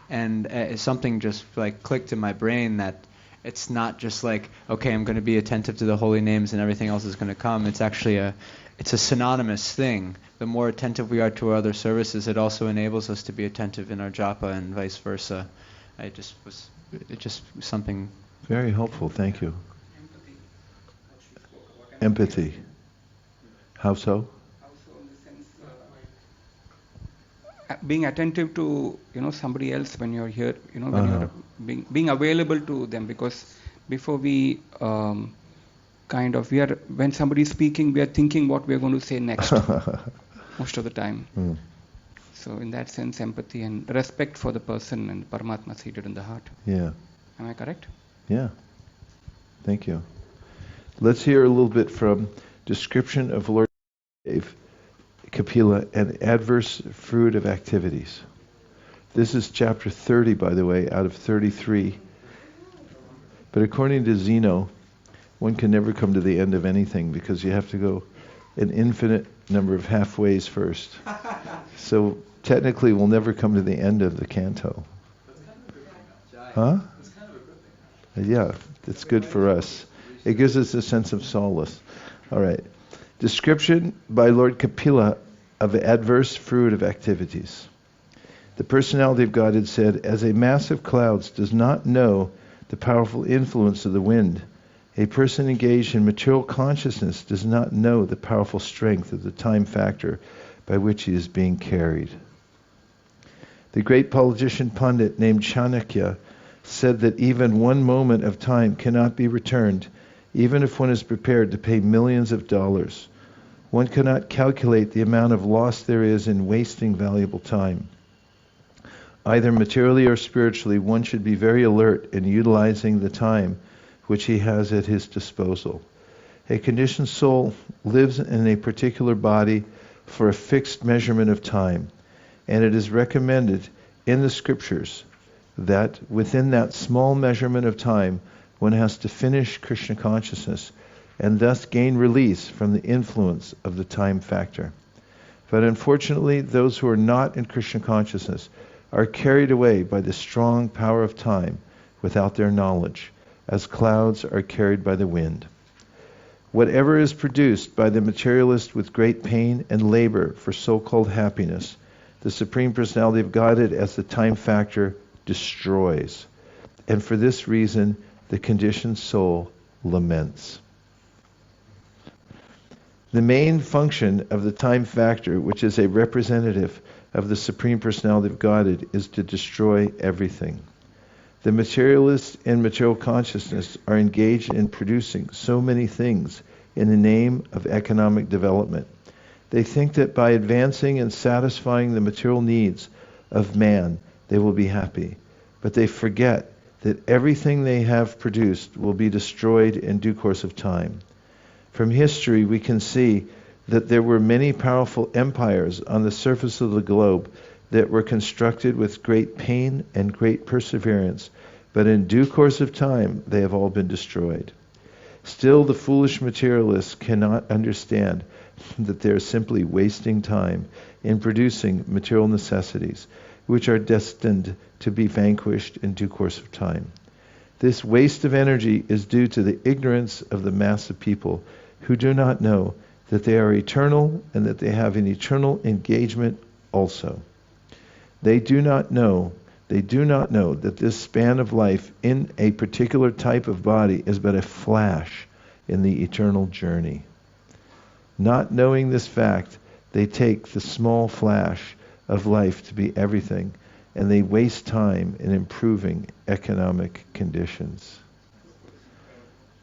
E: And something just like clicked in my brain that it's not just like, okay, I'm going to be attentive to the holy names and everything else is going to come. It's actually it's a synonymous thing. The more attentive we are to our other services, it also enables us to be attentive in our japa and vice versa. It's just something
A: very helpful. Thank you. Empathy. How so?
L: In the sense, being attentive to somebody else when you're here, when you're being available to them, because before we when somebody is speaking, we are thinking what we are going to say next most of the time. So in that sense, empathy and respect for the person and Paramatma seated in the heart.
A: Yeah.
L: Am I correct?
A: Yeah. Thank you. Let's hear a little bit from description of Lord Kapila and adverse fruit of activities. This is chapter 30, by the way, out of 33. But according to Zeno, one can never come to the end of anything because you have to go an infinite number of halfways first. So technically we'll never come to the end of the canto. Huh? Yeah, it's good for us. It gives us a sense of solace. All right. Description by Lord Kapila of adverse fruit of activities. The personality of Godhead said, as a mass of clouds does not know the powerful influence of the wind, a person engaged in material consciousness does not know the powerful strength of the time factor by which he is being carried. The great politician Pandit named Chanakya said that even one moment of time cannot be returned, even if one is prepared to pay millions of dollars. One cannot calculate the amount of loss there is in wasting valuable time. Either materially or spiritually, one should be very alert in utilizing the time which he has at his disposal. A conditioned soul lives in a particular body for a fixed measurement of time, and it is recommended in the scriptures that within that small measurement of time, one has to finish Krishna consciousness and thus gain release from the influence of the time factor. But unfortunately, those who are not in Krishna consciousness are carried away by the strong power of time without their knowledge, as clouds are carried by the wind. Whatever is produced by the materialist with great pain and labor for so-called happiness, the Supreme Personality of Godhead as the time factor destroys. And for this reason, the conditioned soul laments. The main function of the time factor, which is a representative of the Supreme Personality of Godhead, is to destroy everything. The materialists in material consciousness are engaged in producing so many things in the name of economic development. They think that by advancing and satisfying the material needs of man, they will be happy. But they forget that everything they have produced will be destroyed in due course of time. From history, we can see that there were many powerful empires on the surface of the globe that were constructed with great pain and great perseverance, but in due course of time, they have all been destroyed. Still, the foolish materialists cannot understand that they are simply wasting time in producing material necessities, which are destined to be vanquished in due course of time. This waste of energy is due to the ignorance of the mass of people who do not know that they are eternal and that they have an eternal engagement also. They do not know that this span of life in a particular type of body is but a flash in the eternal journey. Not knowing this fact, they take the small flash of life to be everything, and they waste time in improving economic conditions.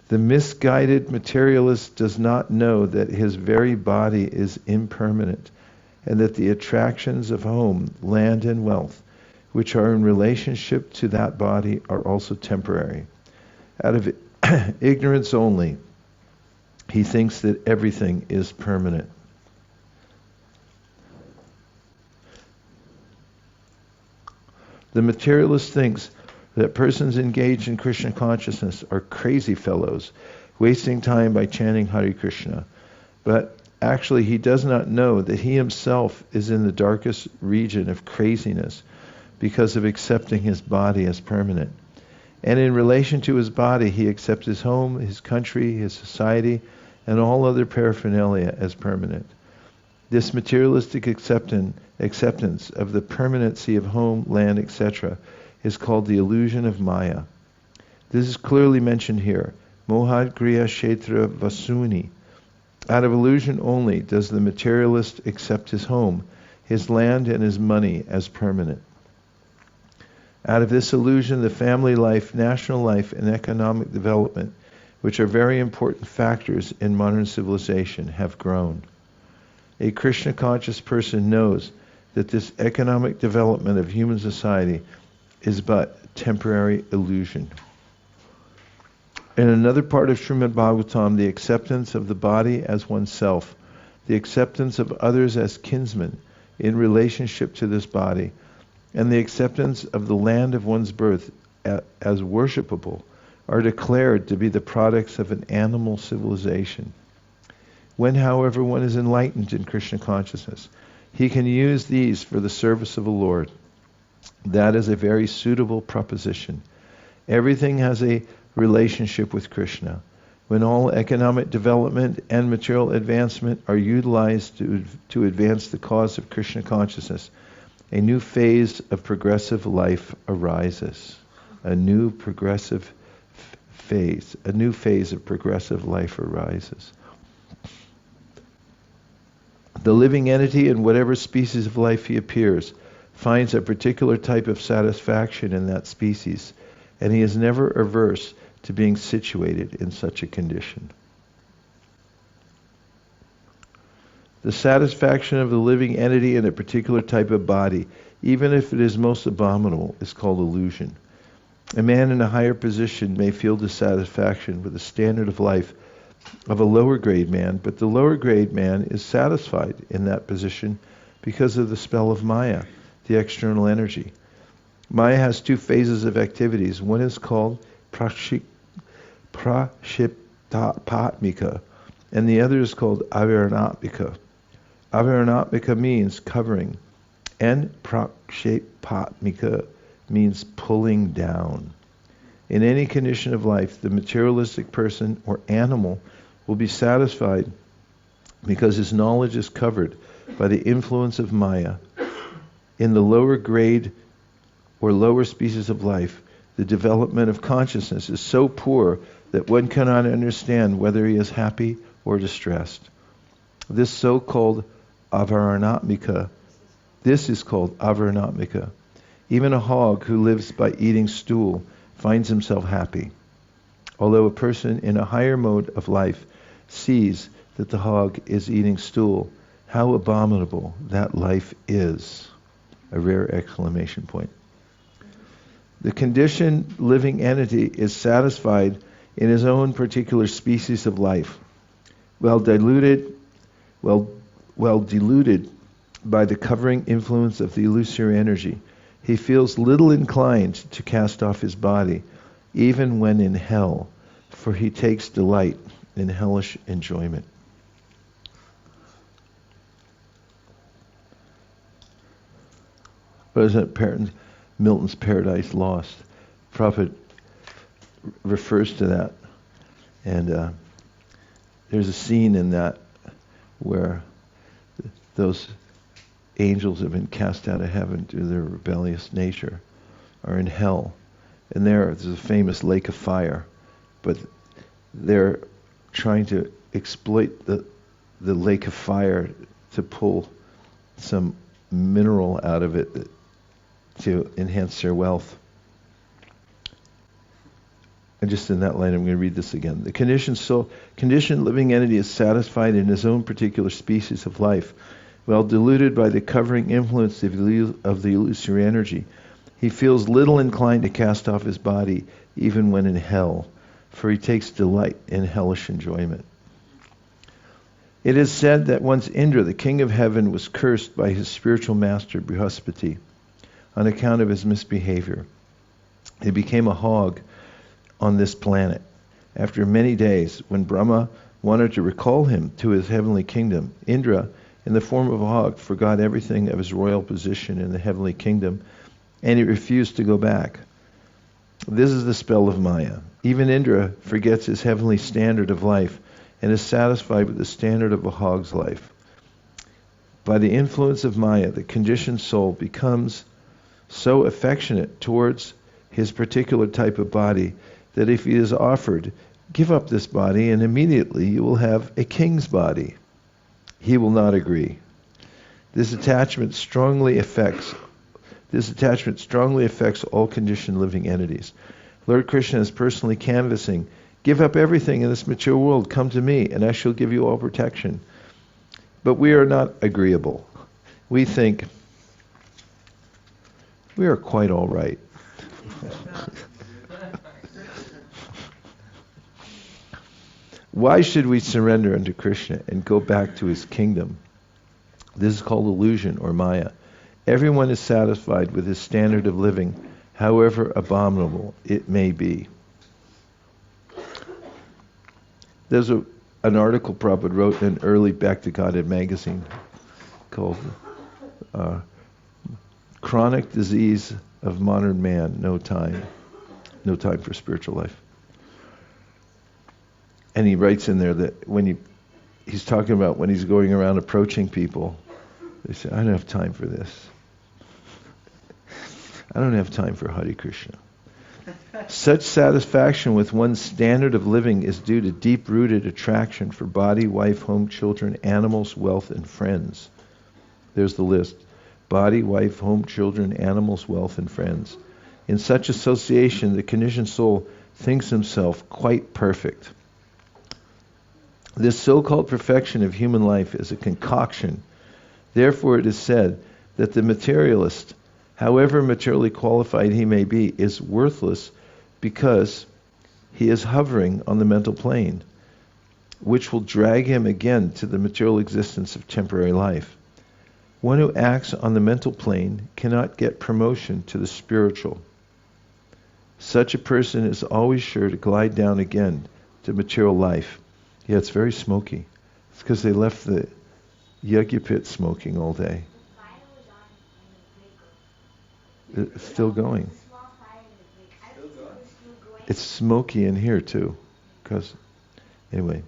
A: The misguided materialist does not know that his very body is impermanent, and that the attractions of home, land, and wealth, which are in relationship to that body, are also temporary. Out of ignorance only, he thinks that everything is permanent. The materialist thinks that persons engaged in Krishna consciousness are crazy fellows, wasting time by chanting Hare Krishna. But actually, he does not know that he himself is in the darkest region of craziness because of accepting his body as permanent. And in relation to his body, he accepts his home, his country, his society, and all other paraphernalia as permanent. This materialistic acceptance of the permanency of home, land, etc. is called the illusion of Maya. This is clearly mentioned here. Mohat Griya Kshetra Vasuni. Out of illusion only does the materialist accept his home, his land, and his money as permanent. Out of this illusion, the family life, national life, and economic development, which are very important factors in modern civilization, have grown. A Krishna-conscious person knows that this economic development of human society is but temporary illusion. In another part of Srimad Bhagavatam, the acceptance of the body as oneself, the acceptance of others as kinsmen in relationship to this body, and the acceptance of the land of one's birth as worshipable are declared to be the products of an animal civilization. When, however, one is enlightened in Krishna consciousness, he can use these for the service of the Lord. That is a very suitable proposition. Everything has a relationship with Krishna. When all economic development and material advancement are utilized to advance the cause of Krishna consciousness, a new phase of progressive life arises. A new phase of progressive life arises. The living entity, in whatever species of life he appears, finds a particular type of satisfaction in that species, and he is never averse to being situated in such a condition. The satisfaction of the living entity in a particular type of body, even if it is most abominable, is called illusion. A man in a higher position may feel dissatisfaction with the standard of life of a lower grade man, but the lower grade man is satisfied in that position because of the spell of Maya, the external energy. Maya has two phases of activities. One is called prashiptatmika, and the other is called aviranatmika. Aviranatmika means covering, and prakshipatmika means pulling down. In any condition of life, the materialistic person or animal will be satisfied because his knowledge is covered by the influence of Maya. In the lower grade or lower species of life, the development of consciousness is so poor that one cannot understand whether he is happy or distressed. This is called avaranatmika. Even a hog who lives by eating stool finds himself happy, although a person in a higher mode of life sees that the hog is eating stool. How abominable that life is! A rare exclamation point. The conditioned living entity is satisfied in his own particular species of life, while diluted by the covering influence of the illusory energy. He feels little inclined to cast off his body, even when in hell, for he takes delight in hellish enjoyment. What is that? Milton's Paradise Lost. Prophet refers to that. And there's a scene in that where those angels have been cast out of heaven due to their rebellious nature, are in hell. And there's a famous lake of fire. But they're trying to exploit the lake of fire to pull some mineral out of it to enhance their wealth. And just in that line, I'm going to read this again. The conditioned living entity is satisfied in his own particular species of life, while diluted by the covering influence of the illusory energy. He feels little inclined to cast off his body, even when in hell, for he takes delight in hellish enjoyment. It is said that once Indra, the king of heaven, was cursed by his spiritual master, Brihaspati, on account of his misbehavior. He became a hog on this planet. After many days, when Brahma wanted to recall him to his heavenly kingdom, Indra, in the form of a hog, forgot everything of his royal position in the heavenly kingdom, and he refused to go back. This is the spell of Maya. Even Indra forgets his heavenly standard of life and is satisfied with the standard of a hog's life. By the influence of Maya, the conditioned soul becomes so affectionate towards his particular type of body that if he is offered, give up this body and immediately you will have a king's body, he will not agree. This attachment strongly affects all conditioned living entities. Lord Krishna is personally canvassing, give up everything in this material world, come to me, and I shall give you all protection. But we are not agreeable. We think, we are quite all right. Why should we surrender unto Krishna and go back to his kingdom? This is called illusion or Maya. Everyone is satisfied with his standard of living, however abominable it may be. There's an article Prabhupada wrote in an early Back to Godhead magazine called Chronic Disease of Modern Man, No Time for Spiritual Life. And he writes in there that he's talking about when he's going around approaching people, they say, I don't have time for this. I don't have time for Hare Krishna. Such satisfaction with one's standard of living is due to deep-rooted attraction for body, wife, home, children, animals, wealth, and friends. There's the list. Body, wife, home, children, animals, wealth, and friends. In such association, the conditioned soul thinks himself quite perfect. This so-called perfection of human life is a concoction. Therefore, it is said that the materialist, however materially qualified he may be, is worthless because he is hovering on the mental plane, which will drag him again to the material existence of temporary life. One who acts on the mental plane cannot get promotion to the spiritual. Such a person is always sure to glide down again to material life. Yeah, it's very smoky. It's because they left the yogya pit smoking all day. It's still going. It's smoky in here too. Anyway,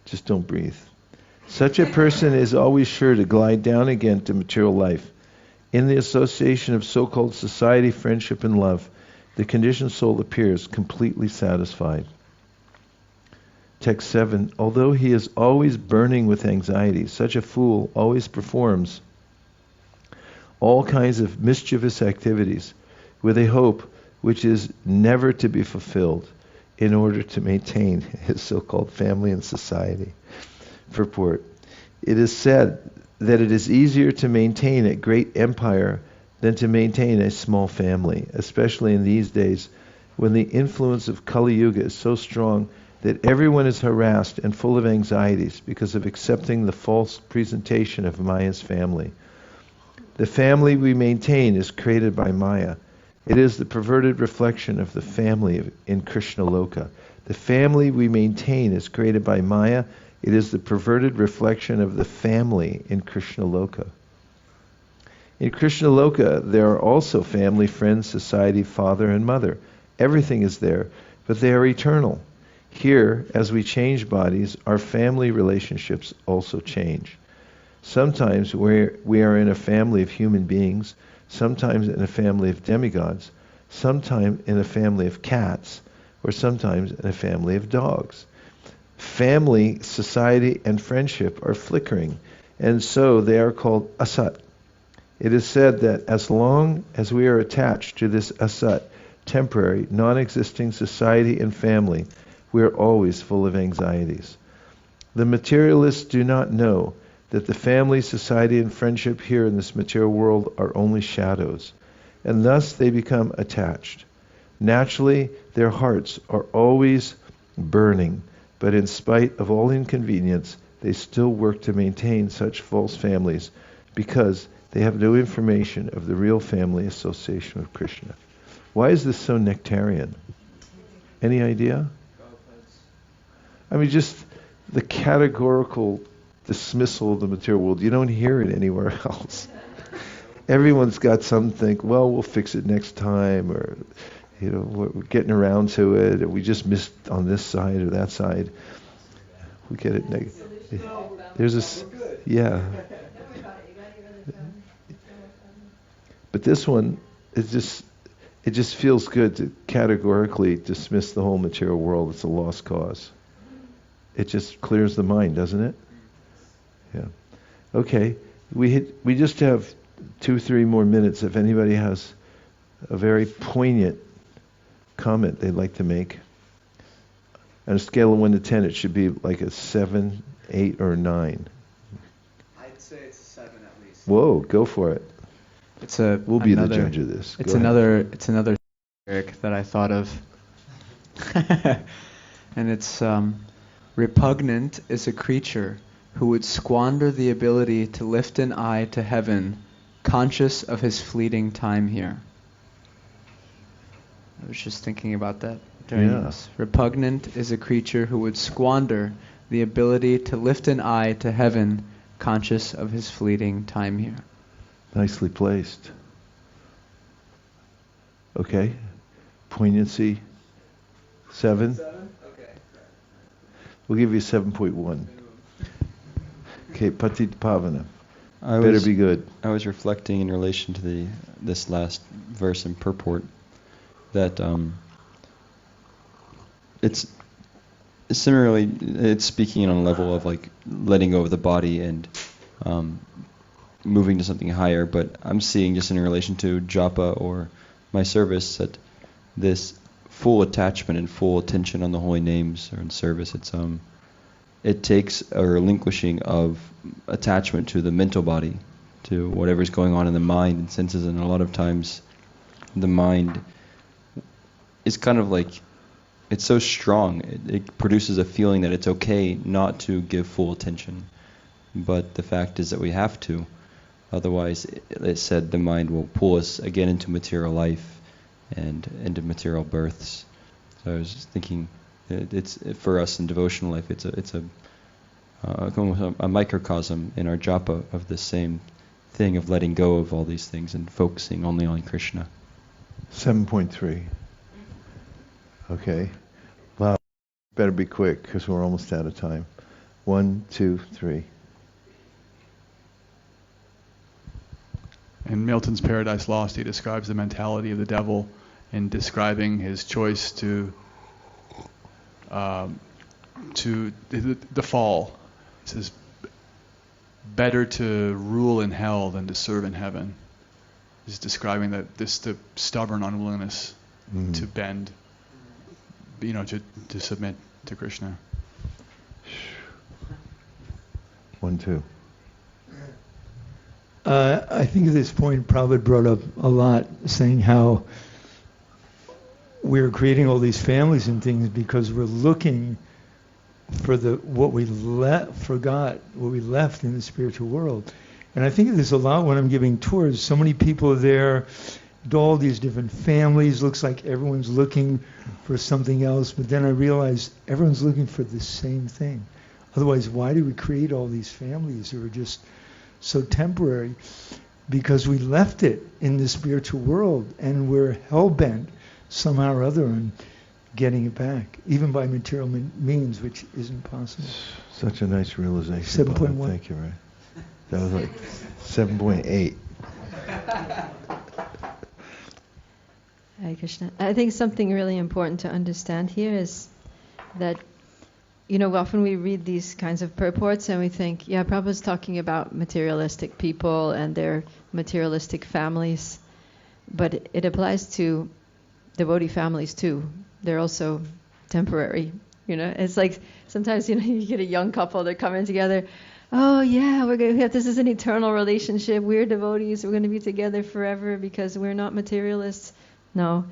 A: just don't breathe. Such a person is always sure to glide down again to material life. In the association of so-called society, friendship, and love, the conditioned soul appears completely satisfied. Text 7. Although he is always burning with anxiety, such a fool always performs all kinds of mischievous activities with a hope which is never to be fulfilled in order to maintain his so-called family and society. Purport. It is said that it is easier to maintain a great empire than to maintain a small family, especially in these days when the influence of Kali Yuga is so strong that everyone is harassed and full of anxieties because of accepting the false presentation of Maya's family. The family we maintain is created by Maya. It is the perverted reflection of the family in Krishna Loka. The family we maintain is created by Maya. It is the perverted reflection of the family in Krishna Loka. In Krishna Loka, there are also family, friends, society, father, and mother. Everything is there, but they are eternal. Here, as we change bodies, our family relationships also change. Sometimes we are in a family of human beings, sometimes in a family of demigods, sometimes in a family of cats, or sometimes in a family of dogs. Family, society, and friendship are flickering, and so they are called asat. It is said that as long as we are attached to this asat, temporary, non-existing society and family, we are always full of anxieties. The materialists do not know that the family, society, and friendship here in this material world are only shadows, and thus they become attached. Naturally, their hearts are always burning, but in spite of all inconvenience, they still work to maintain such false families because they have no information of the real family association with Krishna. Why is this so nectarian? Any idea? I mean, just the categorical dismissal of the material world. You don't hear it anywhere else. Everyone's got something, well, we'll fix it next time, or we're getting around to it, or we just missed on this side or that side. We get it. There's this, yeah. But this one, it just feels good to categorically dismiss the whole material world. It's a lost cause. It just clears the mind, doesn't it? Yeah. Okay. We just have 2-3 more minutes. If anybody has a very poignant comment they'd like to make. On a scale of 1 to 10, it should be like a 7, 8, or 9.
E: I'd say it's a 7 at least.
A: Whoa, go for it. We'll be the judge of this.
E: It's another lyric that I thought of. And it's repugnant is a creature who would squander the ability to lift an eye to heaven, conscious of his fleeting time here. I was just thinking about that during this. Repugnant is a creature who would squander the ability to lift an eye to heaven, conscious of his fleeting time here.
A: Nicely placed. Okay. Poignancy. 7?
E: 7? Okay.
A: We'll give you 7.1. Okay, Patit Pavana. Better be good.
I: I was reflecting in relation to this last verse in purport that it's similarly, it's speaking on a level of like letting go of the body and moving to something higher, but I'm seeing just in relation to japa or my service that this full attachment and full attention on the holy names or in service, it takes a relinquishing of attachment to the mental body, to whatever's going on in the mind and senses, and a lot of times the mind is kind of like, it's so strong, it produces a feeling that it's okay not to give full attention, but the fact is that we have to. Otherwise, it said the mind will pull us again into material life and into material births. So I was just thinking, it's for us in devotional life, it's a microcosm in our japa of the same thing of letting go of all these things and focusing only on Krishna.
A: 7.3. Okay. Wow. Better be quick because we're almost out of time. 1, 2, 3.
G: In Milton's Paradise Lost, he describes the mentality of the devil in describing his choice to the fall. He says, better to rule in hell than to serve in heaven. He's describing the stubborn unwillingness to bend, to submit to Krishna.
A: 1, 2.
M: I think at this point Prabhupada brought up a lot, saying how we're creating all these families and things because we're looking for what we left in the spiritual world. And I think there's a lot when I'm giving tours. So many people are there, all these different families. Looks like everyone's looking for something else. But then I realized everyone's looking for the same thing. Otherwise, why do we create all these families that are just so temporary? Because we left it in the spiritual world, and we're hell-bent somehow or other on getting it back, even by material means, which isn't possible.
A: Such a nice realization.
M: 7.1.
A: Thank you, Ray. That was like 7.8.
B: Hare Krishna. I think something really important to understand here is that, often we read these kinds of purports and we think, Prabhupada's talking about materialistic people and their materialistic families, but it applies to devotee families too. They're also temporary. It's like sometimes you get a young couple, they're coming together. Oh yeah, this is an eternal relationship. We're devotees. We're going to be together forever because we're not materialists. No,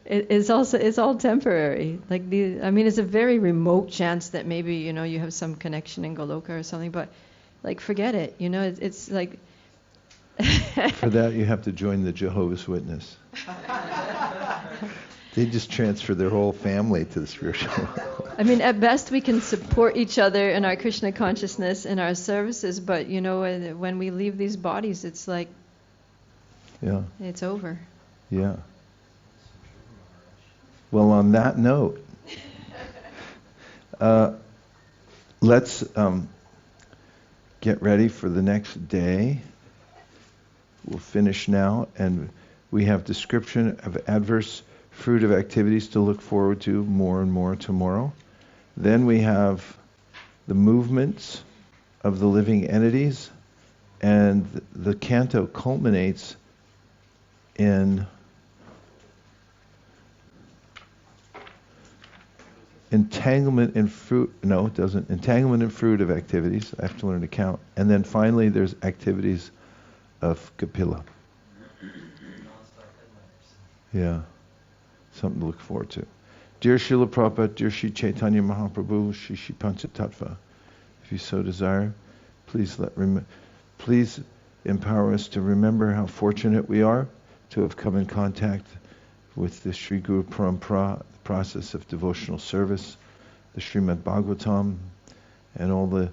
B: it's all temporary. It's a very remote chance that maybe you have some connection in Goloka or something, but forget it. It's like.
A: For that, you have to join the Jehovah's Witness. They just transfer their whole family to the spiritual world.
B: At best we can support each other in our Krishna consciousness in our services, but when we leave these bodies, it's like, it's over.
A: Yeah. Well, on that note, let's get ready for the next day. We'll finish now, and we have description of adverse fruit of activities to look forward to more and more tomorrow. Then we have the movements of the living entities, and the canto culminates in entanglement in fruit. No, it doesn't. Entanglement in fruit of activities. I have to learn to count. And then finally there's activities of Kapila. Yeah. Something to look forward to. Dear Srila Prabhupada, dear Sri Chaitanya Mahaprabhu, Shri Panchatattva, if you so desire, please empower us to remember how fortunate we are to have come in contact with the Sri Guru Parampara, the process of devotional service, the Srimad Bhagavatam, and all the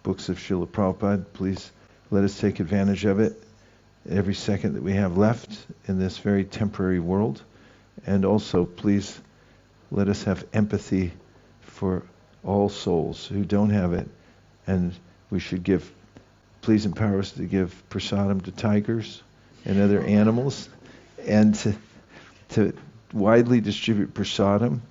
A: books of Srila Prabhupada. Please let us take advantage of it every second that we have left in this very temporary world. And also, please let us have empathy for all souls who don't have it. And we should please empower us to give prasadam to tigers and other animals, and to widely distribute prasadam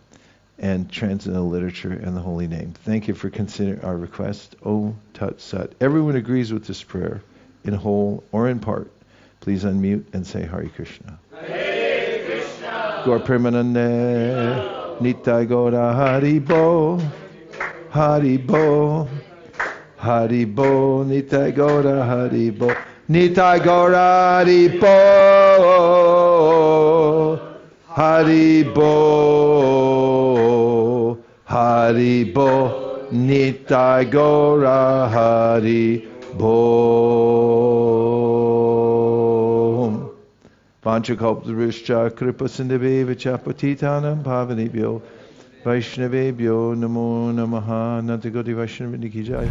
A: and transcendental literature and the holy name. Thank you for considering our request. Om Tat Sat. Everyone agrees with this prayer, in whole or in part. Please unmute and say Hare Krishna.
N: Hare Krishna.
A: Gaur Premanande, Nitai Gaura Hari Bo, Hari Bo, Hari Bo, Nitai Gaura Hari Bo, Nitai Gaura Hari Bo, Hari Bo, Hari Bo, Nitai Gaura Hari Bom. Panchakalptaruscha Kripa Sindhave Vichapatitanam Pavanebhyo Vaishnavebhyo Namo Namaha Natagoti Vaishnavini Ki Jai.